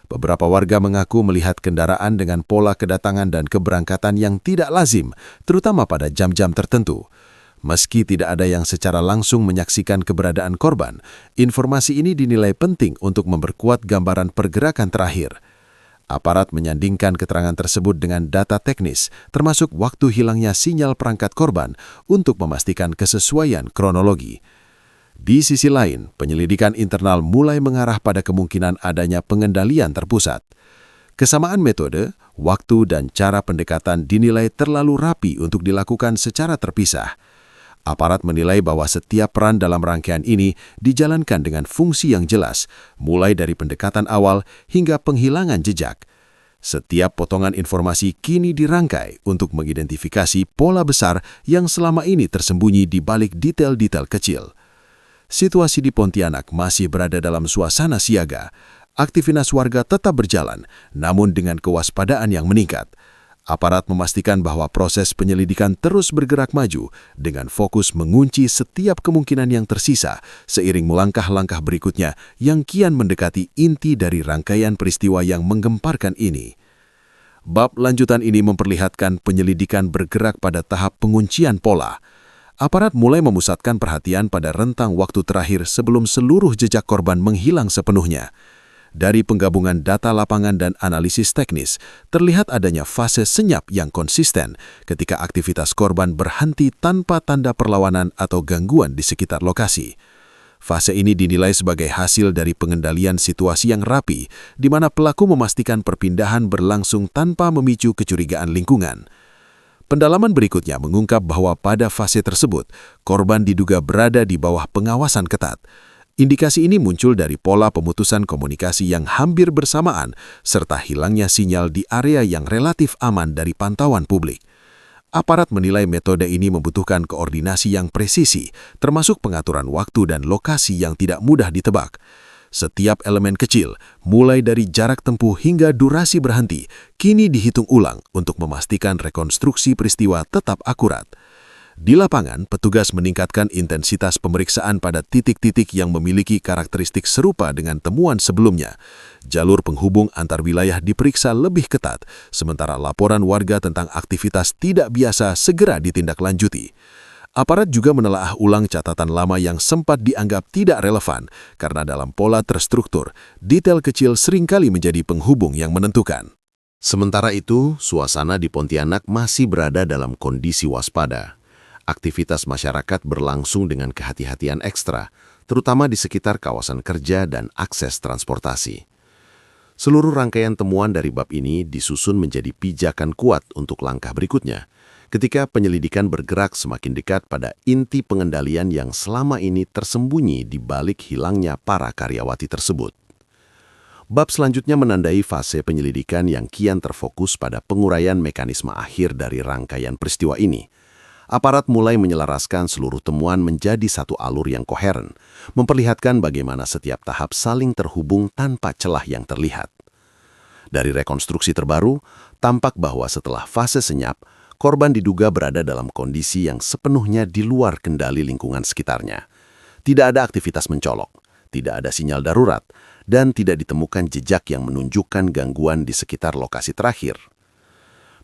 Beberapa warga mengaku melihat kendaraan dengan pola kedatangan dan keberangkatan yang tidak lazim, terutama pada jam-jam tertentu. Meski tidak ada yang secara langsung menyaksikan keberadaan korban, informasi ini dinilai penting untuk memperkuat gambaran pergerakan terakhir. Aparat menyandingkan keterangan tersebut dengan data teknis, termasuk waktu hilangnya sinyal perangkat korban untuk memastikan kesesuaian kronologi. Di sisi lain, penyelidikan internal mulai mengarah pada kemungkinan adanya pengendalian terpusat. Kesamaan metode, waktu, dan cara pendekatan dinilai terlalu rapi untuk dilakukan secara terpisah. Aparat menilai bahwa setiap peran dalam rangkaian ini dijalankan dengan fungsi yang jelas, mulai dari pendekatan awal hingga penghilangan jejak. Setiap potongan informasi kini dirangkai untuk mengidentifikasi pola besar yang selama ini tersembunyi di balik detail-detail kecil. Situasi di Pontianak masih berada dalam suasana siaga. Aktivitas warga tetap berjalan, namun dengan kewaspadaan yang meningkat. Aparat memastikan bahwa proses penyelidikan terus bergerak maju dengan fokus mengunci setiap kemungkinan yang tersisa seiring langkah-langkah berikutnya yang kian mendekati inti dari rangkaian peristiwa yang menggemparkan ini. Bab lanjutan ini memperlihatkan penyelidikan bergerak pada tahap penguncian pola. Aparat mulai memusatkan perhatian pada rentang waktu terakhir sebelum seluruh jejak korban menghilang sepenuhnya. Dari penggabungan data lapangan dan analisis teknis, terlihat adanya fase senyap yang konsisten ketika aktivitas korban berhenti tanpa tanda perlawanan atau gangguan di sekitar lokasi. Fase ini dinilai sebagai hasil dari pengendalian situasi yang rapi, di mana pelaku memastikan perpindahan berlangsung tanpa memicu kecurigaan lingkungan. Pendalaman berikutnya mengungkap bahwa pada fase tersebut, korban diduga berada di bawah pengawasan ketat. Indikasi ini muncul dari pola pemutusan komunikasi yang hampir bersamaan serta hilangnya sinyal di area yang relatif aman dari pantauan publik. Aparat menilai metode ini membutuhkan koordinasi yang presisi, termasuk pengaturan waktu dan lokasi yang tidak mudah ditebak. Setiap elemen kecil, mulai dari jarak tempuh hingga durasi berhenti, kini dihitung ulang untuk memastikan rekonstruksi peristiwa tetap akurat. Di lapangan, petugas meningkatkan intensitas pemeriksaan pada titik-titik yang memiliki karakteristik serupa dengan temuan sebelumnya. Jalur penghubung antar wilayah diperiksa lebih ketat, sementara laporan warga tentang aktivitas tidak biasa segera ditindaklanjuti. Aparat juga menelaah ulang catatan lama yang sempat dianggap tidak relevan, karena dalam pola terstruktur, detail kecil seringkali menjadi penghubung yang menentukan. Sementara itu, suasana di Pontianak masih berada dalam kondisi waspada. Aktivitas masyarakat berlangsung dengan kehati-hatian ekstra, terutama di sekitar kawasan kerja dan akses transportasi. Seluruh rangkaian temuan dari bab ini disusun menjadi pijakan kuat untuk langkah berikutnya, ketika penyelidikan bergerak semakin dekat pada inti pengendalian yang selama ini tersembunyi di balik hilangnya para karyawati tersebut. Bab selanjutnya menandai fase penyelidikan yang kian terfokus pada penguraian mekanisme akhir dari rangkaian peristiwa ini. Aparat mulai menyelaraskan seluruh temuan menjadi satu alur yang koheren, memperlihatkan bagaimana setiap tahap saling terhubung tanpa celah yang terlihat. Dari rekonstruksi terbaru, tampak bahwa setelah fase senyap, korban diduga berada dalam kondisi yang sepenuhnya di luar kendali lingkungan sekitarnya. Tidak ada aktivitas mencolok, tidak ada sinyal darurat, dan tidak ditemukan jejak yang menunjukkan gangguan di sekitar lokasi terakhir.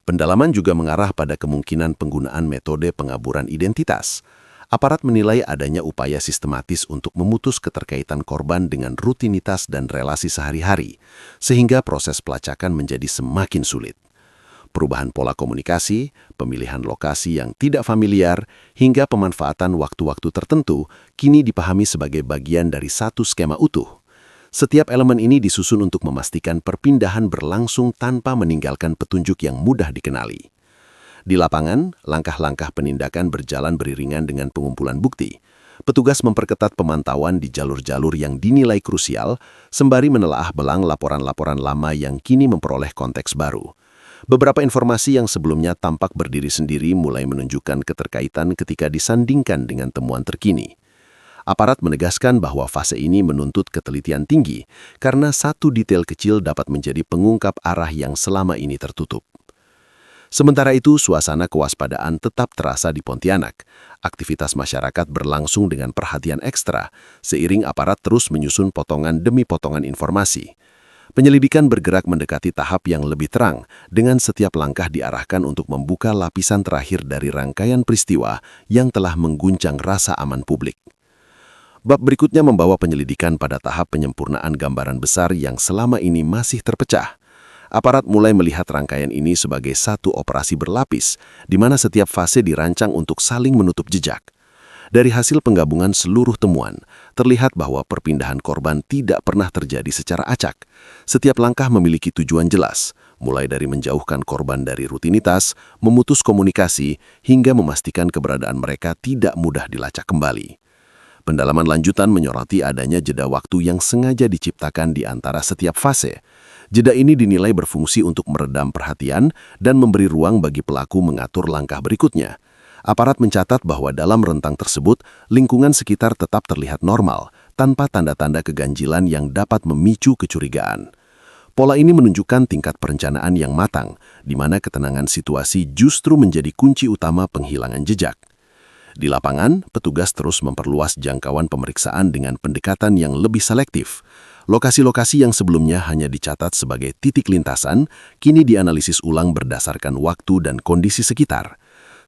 Pendalaman juga mengarah pada kemungkinan penggunaan metode pengaburan identitas. Aparat menilai adanya upaya sistematis untuk memutus keterkaitan korban dengan rutinitas dan relasi sehari-hari, sehingga proses pelacakan menjadi semakin sulit. Perubahan pola komunikasi, pemilihan lokasi yang tidak familiar, hingga pemanfaatan waktu-waktu tertentu kini dipahami sebagai bagian dari satu skema utuh. Setiap elemen ini disusun untuk memastikan perpindahan berlangsung tanpa meninggalkan petunjuk yang mudah dikenali. Di lapangan, langkah-langkah penindakan berjalan beriringan dengan pengumpulan bukti. Petugas memperketat pemantauan di jalur-jalur yang dinilai krusial, sembari menelaah belang laporan-laporan lama yang kini memperoleh konteks baru. Beberapa informasi yang sebelumnya tampak berdiri sendiri mulai menunjukkan keterkaitan ketika disandingkan dengan temuan terkini. Aparat menegaskan bahwa fase ini menuntut ketelitian tinggi karena satu detail kecil dapat menjadi pengungkap arah yang selama ini tertutup. Sementara itu, suasana kewaspadaan tetap terasa di Pontianak. Aktivitas masyarakat berlangsung dengan perhatian ekstra, seiring aparat terus menyusun potongan demi potongan informasi. Penyelidikan bergerak mendekati tahap yang lebih terang, dengan setiap langkah diarahkan untuk membuka lapisan terakhir dari rangkaian peristiwa yang telah mengguncang rasa aman publik. Bab berikutnya membawa penyelidikan pada tahap penyempurnaan gambaran besar yang selama ini masih terpecah. Aparat mulai melihat rangkaian ini sebagai satu operasi berlapis, di mana setiap fase dirancang untuk saling menutup jejak. Dari hasil penggabungan seluruh temuan, terlihat bahwa perpindahan korban tidak pernah terjadi secara acak. Setiap langkah memiliki tujuan jelas, mulai dari menjauhkan korban dari rutinitas, memutus komunikasi, hingga memastikan keberadaan mereka tidak mudah dilacak kembali. Pendalaman lanjutan menyoroti adanya jeda waktu yang sengaja diciptakan di antara setiap fase. Jeda ini dinilai berfungsi untuk meredam perhatian dan memberi ruang bagi pelaku mengatur langkah berikutnya. Aparat mencatat bahwa dalam rentang tersebut, lingkungan sekitar tetap terlihat normal, tanpa tanda-tanda keganjilan yang dapat memicu kecurigaan. Pola ini menunjukkan tingkat perencanaan yang matang, di mana ketenangan situasi justru menjadi kunci utama penghilangan jejak. Di lapangan, petugas terus memperluas jangkauan pemeriksaan dengan pendekatan yang lebih selektif. Lokasi-lokasi yang sebelumnya hanya dicatat sebagai titik lintasan, kini dianalisis ulang berdasarkan waktu dan kondisi sekitar.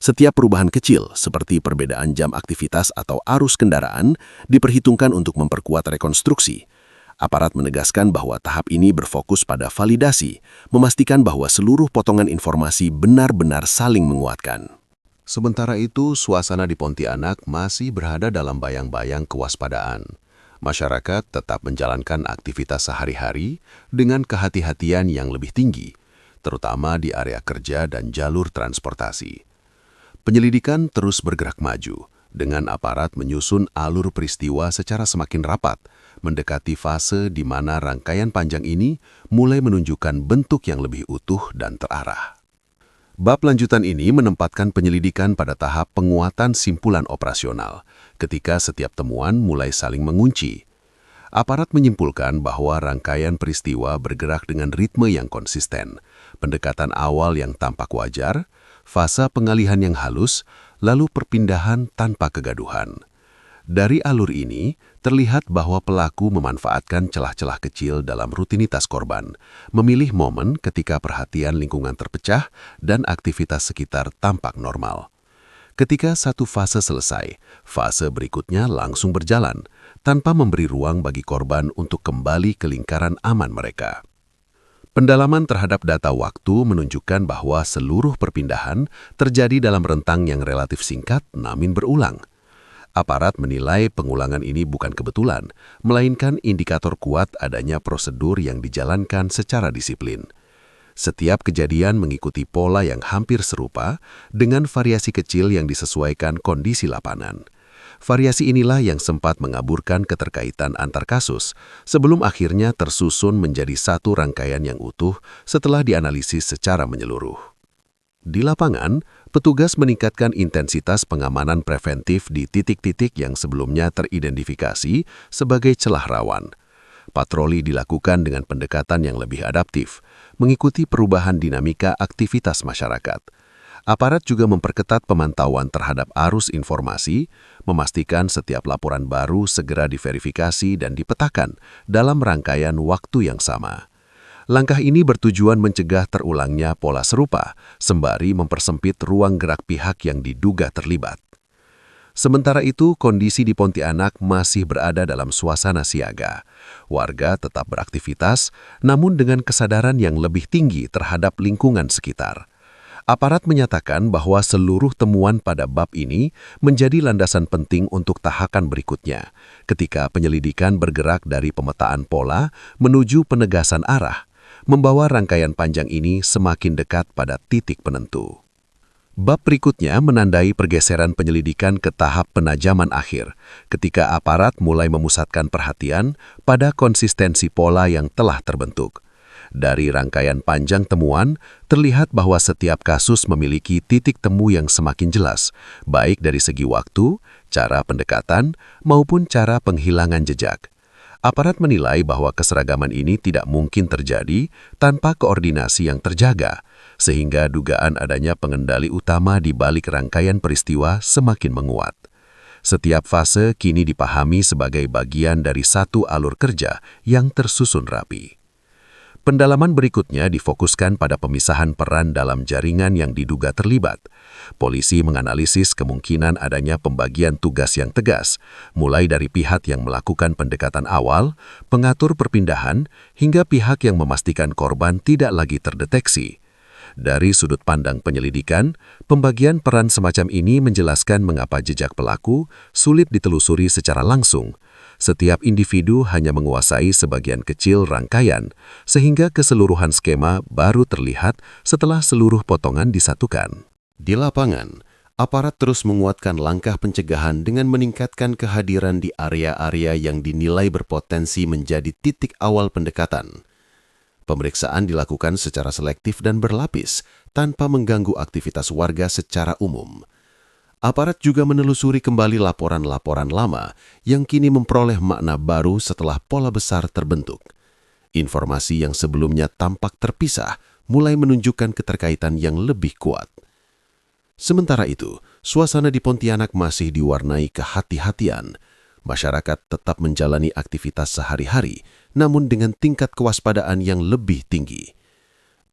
Setiap perubahan kecil, seperti perbedaan jam aktivitas atau arus kendaraan, diperhitungkan untuk memperkuat rekonstruksi. Aparat menegaskan bahwa tahap ini berfokus pada validasi, memastikan bahwa seluruh potongan informasi benar-benar saling menguatkan. Sementara itu, suasana di Pontianak masih berada dalam bayang-bayang kewaspadaan. Masyarakat tetap menjalankan aktivitas sehari-hari dengan kehati-hatian yang lebih tinggi, terutama di area kerja dan jalur transportasi. Penyelidikan terus bergerak maju, dengan aparat menyusun alur peristiwa secara semakin rapat, mendekati fase di mana rangkaian panjang ini mulai menunjukkan bentuk yang lebih utuh dan terarah. Bab lanjutan ini menempatkan penyelidikan pada tahap penguatan simpulan operasional, ketika setiap temuan mulai saling mengunci. Aparat menyimpulkan bahwa rangkaian peristiwa bergerak dengan ritme yang konsisten, pendekatan awal yang tampak wajar, fase pengalihan yang halus, lalu perpindahan tanpa kegaduhan. Dari alur ini, terlihat bahwa pelaku memanfaatkan celah-celah kecil dalam rutinitas korban, memilih momen ketika perhatian lingkungan terpecah dan aktivitas sekitar tampak normal. Ketika satu fase selesai, fase berikutnya langsung berjalan, tanpa memberi ruang bagi korban untuk kembali ke lingkaran aman mereka. Pendalaman terhadap data waktu menunjukkan bahwa seluruh perpindahan terjadi dalam rentang yang relatif singkat namun berulang. Aparat menilai pengulangan ini bukan kebetulan, melainkan indikator kuat adanya prosedur yang dijalankan secara disiplin. Setiap kejadian mengikuti pola yang hampir serupa dengan variasi kecil yang disesuaikan kondisi lapangan. Variasi inilah yang sempat mengaburkan keterkaitan antar kasus, sebelum akhirnya tersusun menjadi satu rangkaian yang utuh setelah dianalisis secara menyeluruh. Di lapangan, petugas meningkatkan intensitas pengamanan preventif di titik-titik yang sebelumnya teridentifikasi sebagai celah rawan. Patroli dilakukan dengan pendekatan yang lebih adaptif, mengikuti perubahan dinamika aktivitas masyarakat. Aparat juga memperketat pemantauan terhadap arus informasi, memastikan setiap laporan baru segera diverifikasi dan dipetakan dalam rangkaian waktu yang sama. Langkah ini bertujuan mencegah terulangnya pola serupa, sembari mempersempit ruang gerak pihak yang diduga terlibat. Sementara itu, kondisi di Pontianak masih berada dalam suasana siaga. Warga tetap beraktivitas, namun dengan kesadaran yang lebih tinggi terhadap lingkungan sekitar. Aparat menyatakan bahwa seluruh temuan pada bab ini menjadi landasan penting untuk tahapan berikutnya, ketika penyelidikan bergerak dari pemetaan pola menuju penegasan arah, membawa rangkaian panjang ini semakin dekat pada titik penentu. Bab berikutnya menandai pergeseran penyelidikan ke tahap penajaman akhir, ketika aparat mulai memusatkan perhatian pada konsistensi pola yang telah terbentuk. Dari rangkaian panjang temuan, terlihat bahwa setiap kasus memiliki titik temu yang semakin jelas, baik dari segi waktu, cara pendekatan, maupun cara penghilangan jejak. Aparat menilai bahwa keseragaman ini tidak mungkin terjadi tanpa koordinasi yang terjaga, sehingga dugaan adanya pengendali utama di balik rangkaian peristiwa semakin menguat. Setiap fase kini dipahami sebagai bagian dari satu alur kerja yang tersusun rapi. Pendalaman berikutnya difokuskan pada pemisahan peran dalam jaringan yang diduga terlibat. Polisi menganalisis kemungkinan adanya pembagian tugas yang tegas, mulai dari pihak yang melakukan pendekatan awal, pengatur perpindahan, hingga pihak yang memastikan korban tidak lagi terdeteksi. Dari sudut pandang penyelidikan, pembagian peran semacam ini menjelaskan mengapa jejak pelaku sulit ditelusuri secara langsung. Setiap individu hanya menguasai sebagian kecil rangkaian, sehingga keseluruhan skema baru terlihat setelah seluruh potongan disatukan. Di lapangan, aparat terus menguatkan langkah pencegahan dengan meningkatkan kehadiran di area-area yang dinilai berpotensi menjadi titik awal pendekatan. Pemeriksaan dilakukan secara selektif dan berlapis, tanpa mengganggu aktivitas warga secara umum. Aparat juga menelusuri kembali laporan-laporan lama yang kini memperoleh makna baru setelah pola besar terbentuk. Informasi yang sebelumnya tampak terpisah mulai menunjukkan keterkaitan yang lebih kuat. Sementara itu, suasana di Pontianak masih diwarnai kehati-hatian. Masyarakat tetap menjalani aktivitas sehari-hari, namun dengan tingkat kewaspadaan yang lebih tinggi.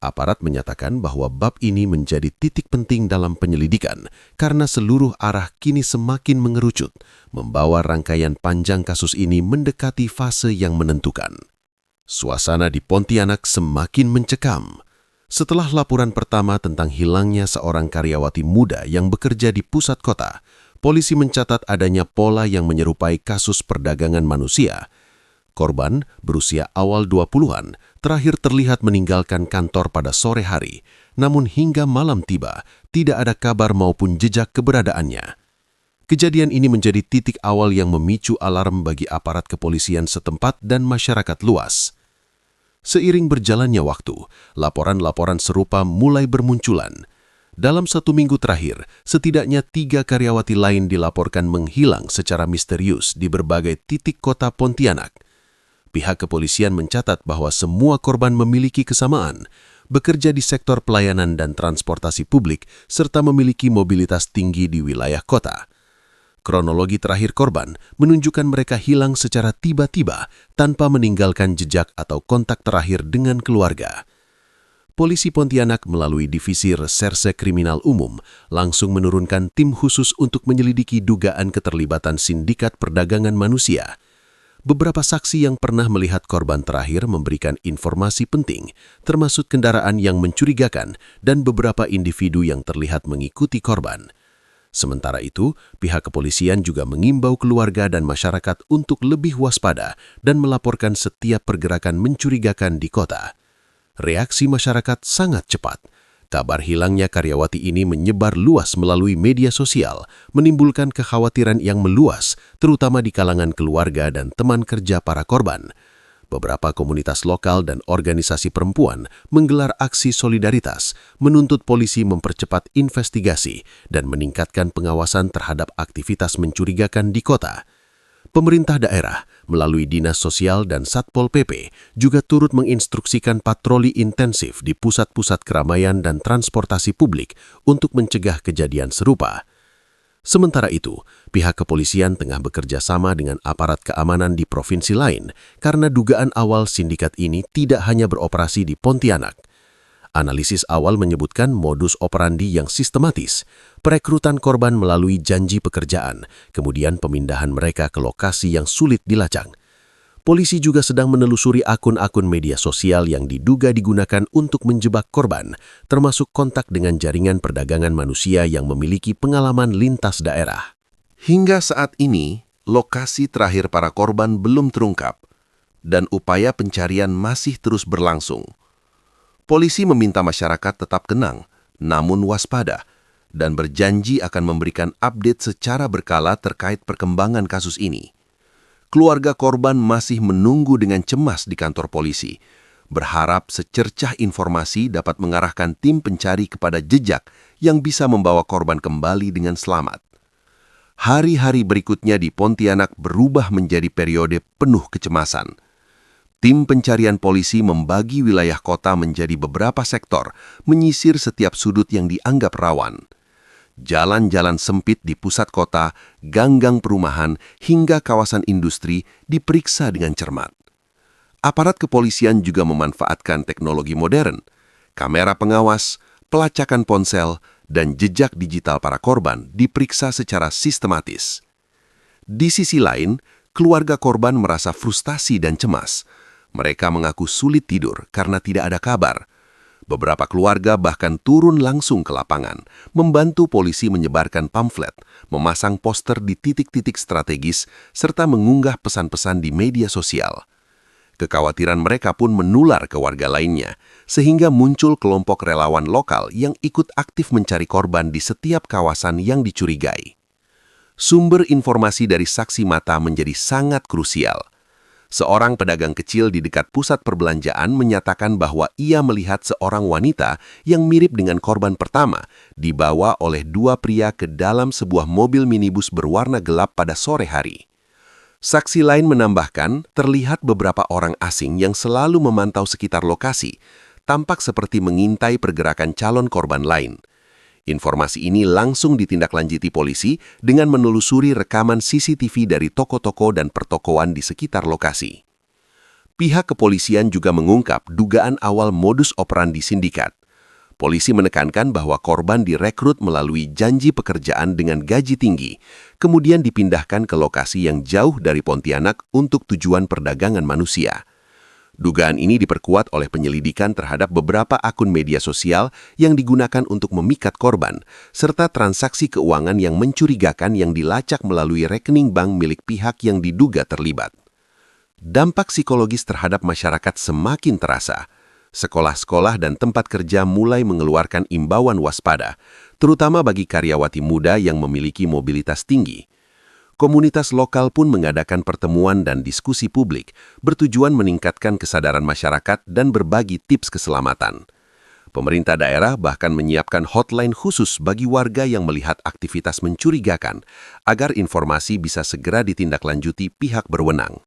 Aparat menyatakan bahwa bab ini menjadi titik penting dalam penyelidikan karena seluruh arah kini semakin mengerucut, membawa rangkaian panjang kasus ini mendekati fase yang menentukan. Suasana di Pontianak semakin mencekam. Setelah laporan pertama tentang hilangnya seorang karyawati muda yang bekerja di pusat kota, polisi mencatat adanya pola yang menyerupai kasus perdagangan manusia. Korban, berusia awal 20-an, terakhir terlihat meninggalkan kantor pada sore hari, namun hingga malam tiba, tidak ada kabar maupun jejak keberadaannya. Kejadian ini menjadi titik awal yang memicu alarm bagi aparat kepolisian setempat dan masyarakat luas. Seiring berjalannya waktu, laporan-laporan serupa mulai bermunculan. Dalam 1 minggu terakhir, setidaknya 3 karyawati lain dilaporkan menghilang secara misterius di berbagai titik kota Pontianak. Pihak kepolisian mencatat bahwa semua korban memiliki kesamaan, bekerja di sektor pelayanan dan transportasi publik, serta memiliki mobilitas tinggi di wilayah kota. Kronologi terakhir korban menunjukkan mereka hilang secara tiba-tiba tanpa meninggalkan jejak atau kontak terakhir dengan keluarga. Polisi Pontianak melalui Divisi Reserse Kriminal Umum langsung menurunkan tim khusus untuk menyelidiki dugaan keterlibatan sindikat perdagangan manusia. Beberapa saksi yang pernah melihat korban terakhir memberikan informasi penting, termasuk kendaraan yang mencurigakan dan beberapa individu yang terlihat mengikuti korban. Sementara itu, pihak kepolisian juga mengimbau keluarga dan masyarakat untuk lebih waspada dan melaporkan setiap pergerakan mencurigakan di kota. Reaksi masyarakat sangat cepat. Kabar hilangnya karyawati ini menyebar luas melalui media sosial, menimbulkan kekhawatiran yang meluas, terutama di kalangan keluarga dan teman kerja para korban. Beberapa komunitas lokal dan organisasi perempuan menggelar aksi solidaritas, menuntut polisi mempercepat investigasi dan meningkatkan pengawasan terhadap aktivitas mencurigakan di kota. Pemerintah daerah melalui Dinas Sosial dan Satpol PP juga turut menginstruksikan patroli intensif di pusat-pusat keramaian dan transportasi publik untuk mencegah kejadian serupa. Sementara itu, pihak kepolisian tengah bekerja sama dengan aparat keamanan di provinsi lain karena dugaan awal sindikat ini tidak hanya beroperasi di Pontianak. Analisis awal menyebutkan modus operandi yang sistematis, perekrutan korban melalui janji pekerjaan, kemudian pemindahan mereka ke lokasi yang sulit dilacak. Polisi juga sedang menelusuri akun-akun media sosial yang diduga digunakan untuk menjebak korban, termasuk kontak dengan jaringan perdagangan manusia yang memiliki pengalaman lintas daerah. Hingga saat ini, lokasi terakhir para korban belum terungkap, dan upaya pencarian masih terus berlangsung. Polisi meminta masyarakat tetap tenang, namun waspada, dan berjanji akan memberikan update secara berkala terkait perkembangan kasus ini. Keluarga korban masih menunggu dengan cemas di kantor polisi, berharap secercah informasi dapat mengarahkan tim pencari kepada jejak yang bisa membawa korban kembali dengan selamat. Hari-hari berikutnya di Pontianak berubah menjadi periode penuh kecemasan. Tim pencarian polisi membagi wilayah kota menjadi beberapa sektor, menyisir setiap sudut yang dianggap rawan. Jalan-jalan sempit di pusat kota, gang-gang perumahan, hingga kawasan industri diperiksa dengan cermat. Aparat kepolisian juga memanfaatkan teknologi modern, kamera pengawas, pelacakan ponsel, dan jejak digital para korban diperiksa secara sistematis. Di sisi lain, keluarga korban merasa frustasi dan cemas. Mereka mengaku sulit tidur karena tidak ada kabar. Beberapa keluarga bahkan turun langsung ke lapangan, membantu polisi menyebarkan pamflet, memasang poster di titik-titik strategis, serta mengunggah pesan-pesan di media sosial. Kekhawatiran mereka pun menular ke warga lainnya, sehingga muncul kelompok relawan lokal yang ikut aktif mencari korban di setiap kawasan yang dicurigai. Sumber informasi dari saksi mata menjadi sangat krusial. Seorang pedagang kecil di dekat pusat perbelanjaan menyatakan bahwa ia melihat seorang wanita yang mirip dengan korban pertama dibawa oleh 2 pria ke dalam sebuah mobil minibus berwarna gelap pada sore hari. Saksi lain menambahkan terlihat beberapa orang asing yang selalu memantau sekitar lokasi, tampak seperti mengintai pergerakan calon korban lain. Informasi ini langsung ditindaklanjuti polisi dengan menelusuri rekaman CCTV dari toko-toko dan pertokoan di sekitar lokasi. Pihak kepolisian juga mengungkap dugaan awal modus operandi sindikat. Polisi menekankan bahwa korban direkrut melalui janji pekerjaan dengan gaji tinggi, kemudian dipindahkan ke lokasi yang jauh dari Pontianak untuk tujuan perdagangan manusia. Dugaan ini diperkuat oleh penyelidikan terhadap beberapa akun media sosial yang digunakan untuk memikat korban, serta transaksi keuangan yang mencurigakan yang dilacak melalui rekening bank milik pihak yang diduga terlibat. Dampak psikologis terhadap masyarakat semakin terasa. Sekolah-sekolah dan tempat kerja mulai mengeluarkan imbauan waspada, terutama bagi karyawati muda yang memiliki mobilitas tinggi. Komunitas lokal pun mengadakan pertemuan dan diskusi publik bertujuan meningkatkan kesadaran masyarakat dan berbagi tips keselamatan. Pemerintah daerah bahkan menyiapkan hotline khusus bagi warga yang melihat aktivitas mencurigakan agar informasi bisa segera ditindaklanjuti pihak berwenang.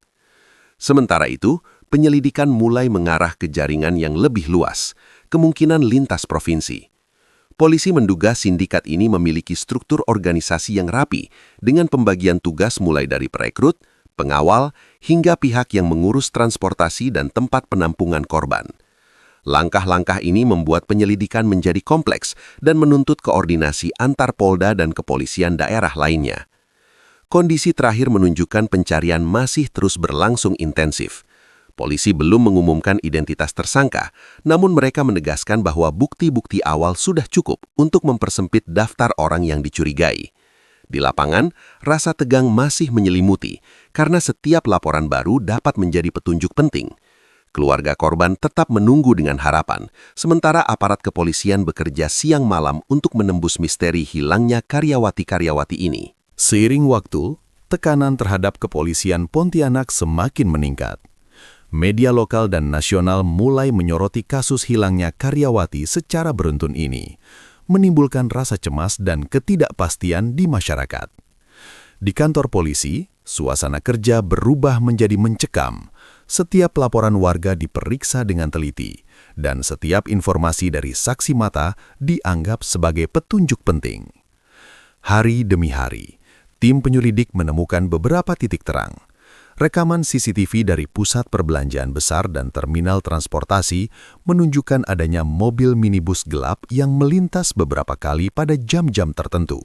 Sementara itu, penyelidikan mulai mengarah ke jaringan yang lebih luas, kemungkinan lintas provinsi. Polisi menduga sindikat ini memiliki struktur organisasi yang rapi dengan pembagian tugas mulai dari perekrut, pengawal, hingga pihak yang mengurus transportasi dan tempat penampungan korban. Langkah-langkah ini membuat penyelidikan menjadi kompleks dan menuntut koordinasi antar Polda dan kepolisian daerah lainnya. Kondisi terakhir menunjukkan pencarian masih terus berlangsung intensif. Polisi belum mengumumkan identitas tersangka, namun mereka menegaskan bahwa bukti-bukti awal sudah cukup untuk mempersempit daftar orang yang dicurigai. Di lapangan, rasa tegang masih menyelimuti karena setiap laporan baru dapat menjadi petunjuk penting. Keluarga korban tetap menunggu dengan harapan, sementara aparat kepolisian bekerja siang malam untuk menembus misteri hilangnya karyawati-karyawati ini. Seiring waktu, tekanan terhadap kepolisian Pontianak semakin meningkat. Media lokal dan nasional mulai menyoroti kasus hilangnya karyawati secara beruntun ini, menimbulkan rasa cemas dan ketidakpastian di masyarakat. Di kantor polisi, suasana kerja berubah menjadi mencekam. Setiap laporan warga diperiksa dengan teliti, dan setiap informasi dari saksi mata dianggap sebagai petunjuk penting. Hari demi hari, tim penyelidik menemukan beberapa titik terang. Rekaman CCTV dari pusat perbelanjaan besar dan terminal transportasi menunjukkan adanya mobil minibus gelap yang melintas beberapa kali pada jam-jam tertentu.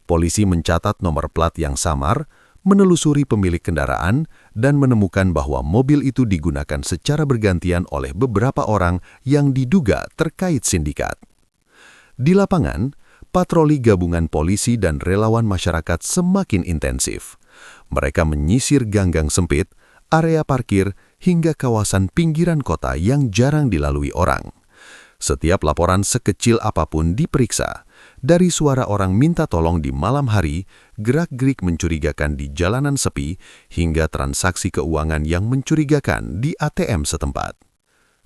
Polisi mencatat nomor plat yang samar, menelusuri pemilik kendaraan, dan menemukan bahwa mobil itu digunakan secara bergantian oleh beberapa orang yang diduga terkait sindikat. Di lapangan, patroli gabungan polisi dan relawan masyarakat semakin intensif. Mereka menyisir gang-gang sempit, area parkir, hingga kawasan pinggiran kota yang jarang dilalui orang. Setiap laporan sekecil apapun diperiksa, dari suara orang minta tolong di malam hari, gerak-gerik mencurigakan di jalanan sepi, hingga transaksi keuangan yang mencurigakan di ATM setempat.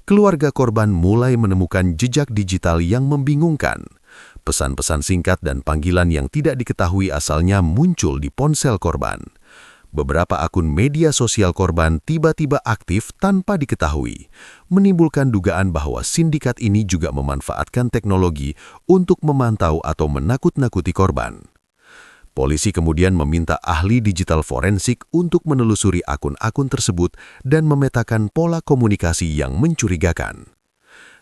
Keluarga korban mulai menemukan jejak digital yang membingungkan. Pesan-pesan singkat dan panggilan yang tidak diketahui asalnya muncul di ponsel korban. Beberapa akun media sosial korban tiba-tiba aktif tanpa diketahui, menimbulkan dugaan bahwa sindikat ini juga memanfaatkan teknologi untuk memantau atau menakut-nakuti korban. Polisi kemudian meminta ahli digital forensik untuk menelusuri akun-akun tersebut dan memetakan pola komunikasi yang mencurigakan.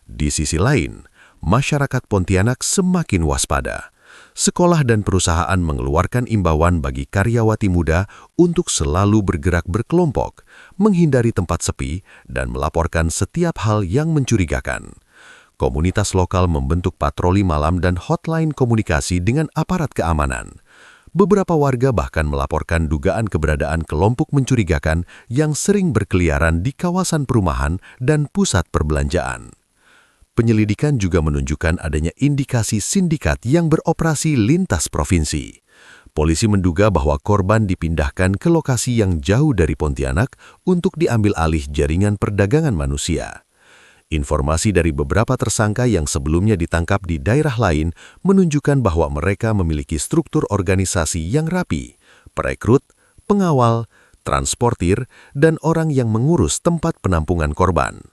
Di sisi lain, masyarakat Pontianak semakin waspada. Sekolah dan perusahaan mengeluarkan imbauan bagi karyawati muda untuk selalu bergerak berkelompok, menghindari tempat sepi, dan melaporkan setiap hal yang mencurigakan. Komunitas lokal membentuk patroli malam dan hotline komunikasi dengan aparat keamanan. Beberapa warga bahkan melaporkan dugaan keberadaan kelompok mencurigakan yang sering berkeliaran di kawasan perumahan dan pusat perbelanjaan. Penyelidikan juga menunjukkan adanya indikasi sindikat yang beroperasi lintas provinsi. Polisi menduga bahwa korban dipindahkan ke lokasi yang jauh dari Pontianak untuk diambil alih jaringan perdagangan manusia. Informasi dari beberapa tersangka yang sebelumnya ditangkap di daerah lain menunjukkan bahwa mereka memiliki struktur organisasi yang rapi, perekrut, pengawal, transportir, dan orang yang mengurus tempat penampungan korban.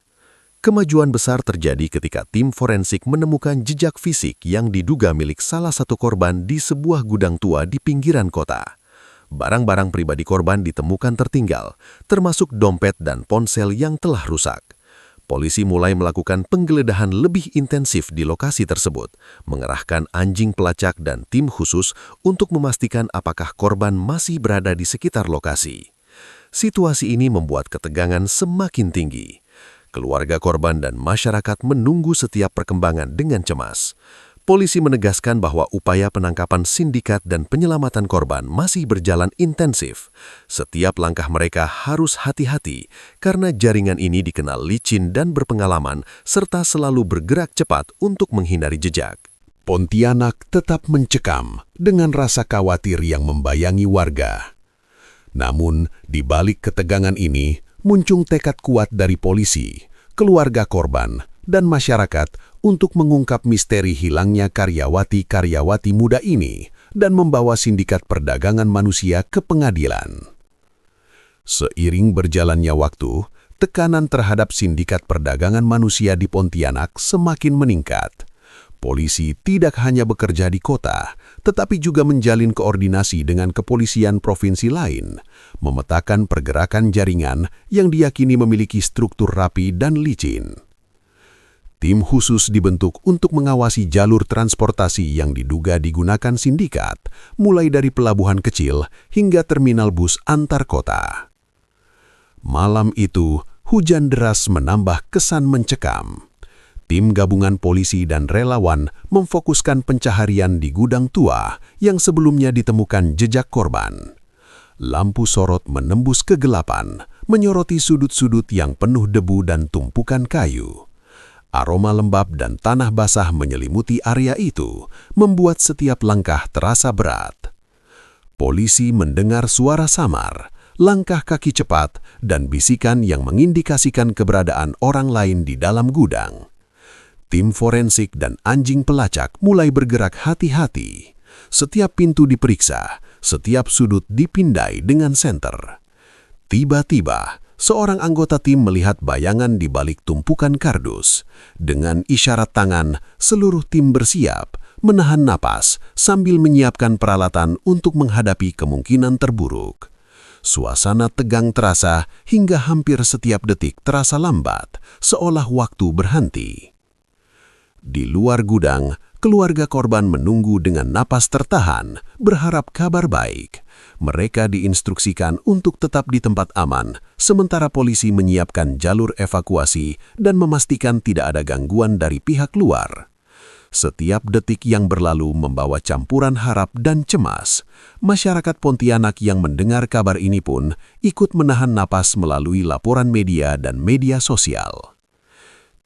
Kemajuan besar terjadi ketika tim forensik menemukan jejak fisik yang diduga milik salah satu korban di sebuah gudang tua di pinggiran kota. Barang-barang pribadi korban ditemukan tertinggal, termasuk dompet dan ponsel yang telah rusak. Polisi mulai melakukan penggeledahan lebih intensif di lokasi tersebut, mengerahkan anjing pelacak dan tim khusus untuk memastikan apakah korban masih berada di sekitar lokasi. Situasi ini membuat ketegangan semakin tinggi. Keluarga korban dan masyarakat menunggu setiap perkembangan dengan cemas. Polisi menegaskan bahwa upaya penangkapan sindikat dan penyelamatan korban masih berjalan intensif. Setiap langkah mereka harus hati-hati karena jaringan ini dikenal licin dan berpengalaman serta selalu bergerak cepat untuk menghindari jejak. Pontianak tetap mencekam dengan rasa khawatir yang membayangi warga. Namun, di balik ketegangan ini, muncul tekad kuat dari polisi, keluarga korban, dan masyarakat untuk mengungkap misteri hilangnya karyawati-karyawati muda ini dan membawa sindikat perdagangan manusia ke pengadilan. Seiring berjalannya waktu, tekanan terhadap sindikat perdagangan manusia di Pontianak semakin meningkat. Polisi tidak hanya bekerja di kota, tetapi juga menjalin koordinasi dengan kepolisian provinsi lain, memetakan pergerakan jaringan yang diyakini memiliki struktur rapi dan licin. Tim khusus dibentuk untuk mengawasi jalur transportasi yang diduga digunakan sindikat, mulai dari pelabuhan kecil hingga terminal bus antar kota. Malam itu, hujan deras menambah kesan mencekam. Tim gabungan polisi dan relawan memfokuskan pencaharian di gudang tua yang sebelumnya ditemukan jejak korban. Lampu sorot menembus kegelapan, menyoroti sudut-sudut yang penuh debu dan tumpukan kayu. Aroma lembab dan tanah basah menyelimuti area itu, membuat setiap langkah terasa berat. Polisi mendengar suara samar, langkah kaki cepat, dan bisikan yang mengindikasikan keberadaan orang lain di dalam gudang. Tim forensik dan anjing pelacak mulai bergerak hati-hati. Setiap pintu diperiksa, setiap sudut dipindai dengan senter. Tiba-tiba, seorang anggota tim melihat bayangan di balik tumpukan kardus. Dengan isyarat tangan, seluruh tim bersiap, menahan napas sambil menyiapkan peralatan untuk menghadapi kemungkinan terburuk. Suasana tegang terasa hingga hampir setiap detik terasa lambat, seolah waktu berhenti. Di luar gudang, keluarga korban menunggu dengan napas tertahan, berharap kabar baik. Mereka diinstruksikan untuk tetap di tempat aman, sementara polisi menyiapkan jalur evakuasi dan memastikan tidak ada gangguan dari pihak luar. Setiap detik yang berlalu membawa campuran harap dan cemas. Masyarakat Pontianak yang mendengar kabar ini pun ikut menahan napas melalui laporan media dan media sosial.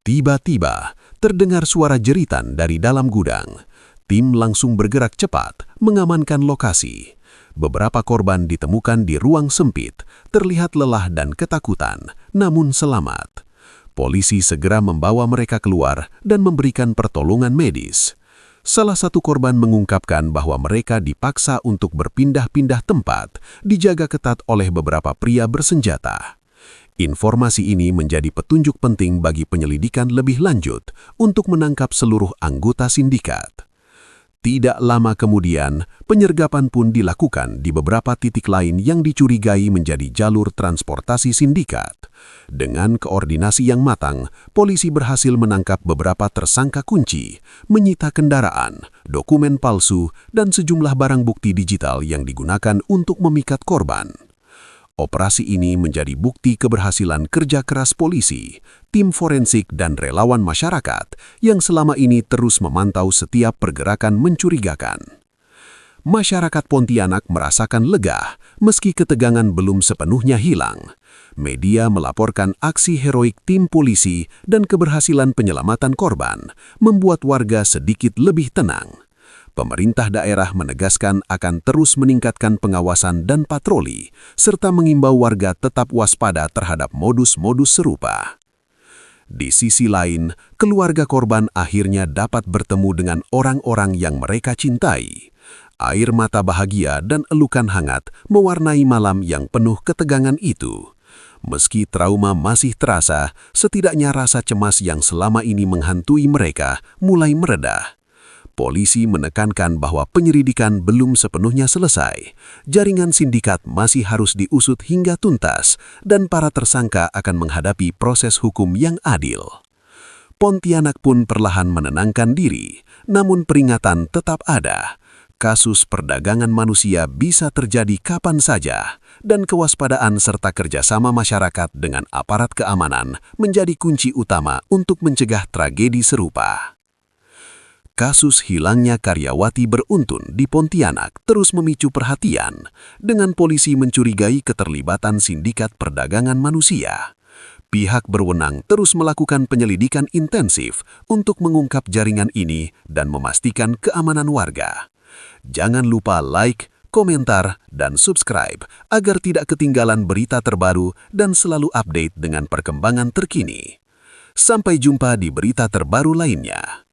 Tiba-tiba, terdengar suara jeritan dari dalam gudang. Tim langsung bergerak cepat, mengamankan lokasi. Beberapa korban ditemukan di ruang sempit, terlihat lelah dan ketakutan, namun selamat. Polisi segera membawa mereka keluar dan memberikan pertolongan medis. Salah satu korban mengungkapkan bahwa mereka dipaksa untuk berpindah-pindah tempat, dijaga ketat oleh beberapa pria bersenjata. Informasi ini menjadi petunjuk penting bagi penyelidikan lebih lanjut untuk menangkap seluruh anggota sindikat. Tidak lama kemudian, penyergapan pun dilakukan di beberapa titik lain yang dicurigai menjadi jalur transportasi sindikat. Dengan koordinasi yang matang, polisi berhasil menangkap beberapa tersangka kunci, menyita kendaraan, dokumen palsu, dan sejumlah barang bukti digital yang digunakan untuk memikat korban. Operasi ini menjadi bukti keberhasilan kerja keras polisi, tim forensik dan relawan masyarakat yang selama ini terus memantau setiap pergerakan mencurigakan. Masyarakat Pontianak merasakan lega meski ketegangan belum sepenuhnya hilang. Media melaporkan aksi heroik tim polisi dan keberhasilan penyelamatan korban, membuat warga sedikit lebih tenang. Pemerintah daerah menegaskan akan terus meningkatkan pengawasan dan patroli, serta mengimbau warga tetap waspada terhadap modus-modus serupa. Di sisi lain, keluarga korban akhirnya dapat bertemu dengan orang-orang yang mereka cintai. Air mata bahagia dan elukan hangat mewarnai malam yang penuh ketegangan itu. Meski trauma masih terasa, setidaknya rasa cemas yang selama ini menghantui mereka mulai mereda. Polisi menekankan bahwa penyelidikan belum sepenuhnya selesai. Jaringan sindikat masih harus diusut hingga tuntas, dan para tersangka akan menghadapi proses hukum yang adil. Pontianak pun perlahan menenangkan diri, namun peringatan tetap ada. Kasus perdagangan manusia bisa terjadi kapan saja, dan kewaspadaan serta kerjasama masyarakat dengan aparat keamanan menjadi kunci utama untuk mencegah tragedi serupa. Kasus hilangnya karyawati beruntun di Pontianak terus memicu perhatian, dengan polisi mencurigai keterlibatan sindikat perdagangan manusia. Pihak berwenang terus melakukan penyelidikan intensif untuk mengungkap jaringan ini dan memastikan keamanan warga. Jangan lupa like, komentar, dan subscribe agar tidak ketinggalan berita terbaru dan selalu update dengan perkembangan terkini. Sampai jumpa di berita terbaru lainnya.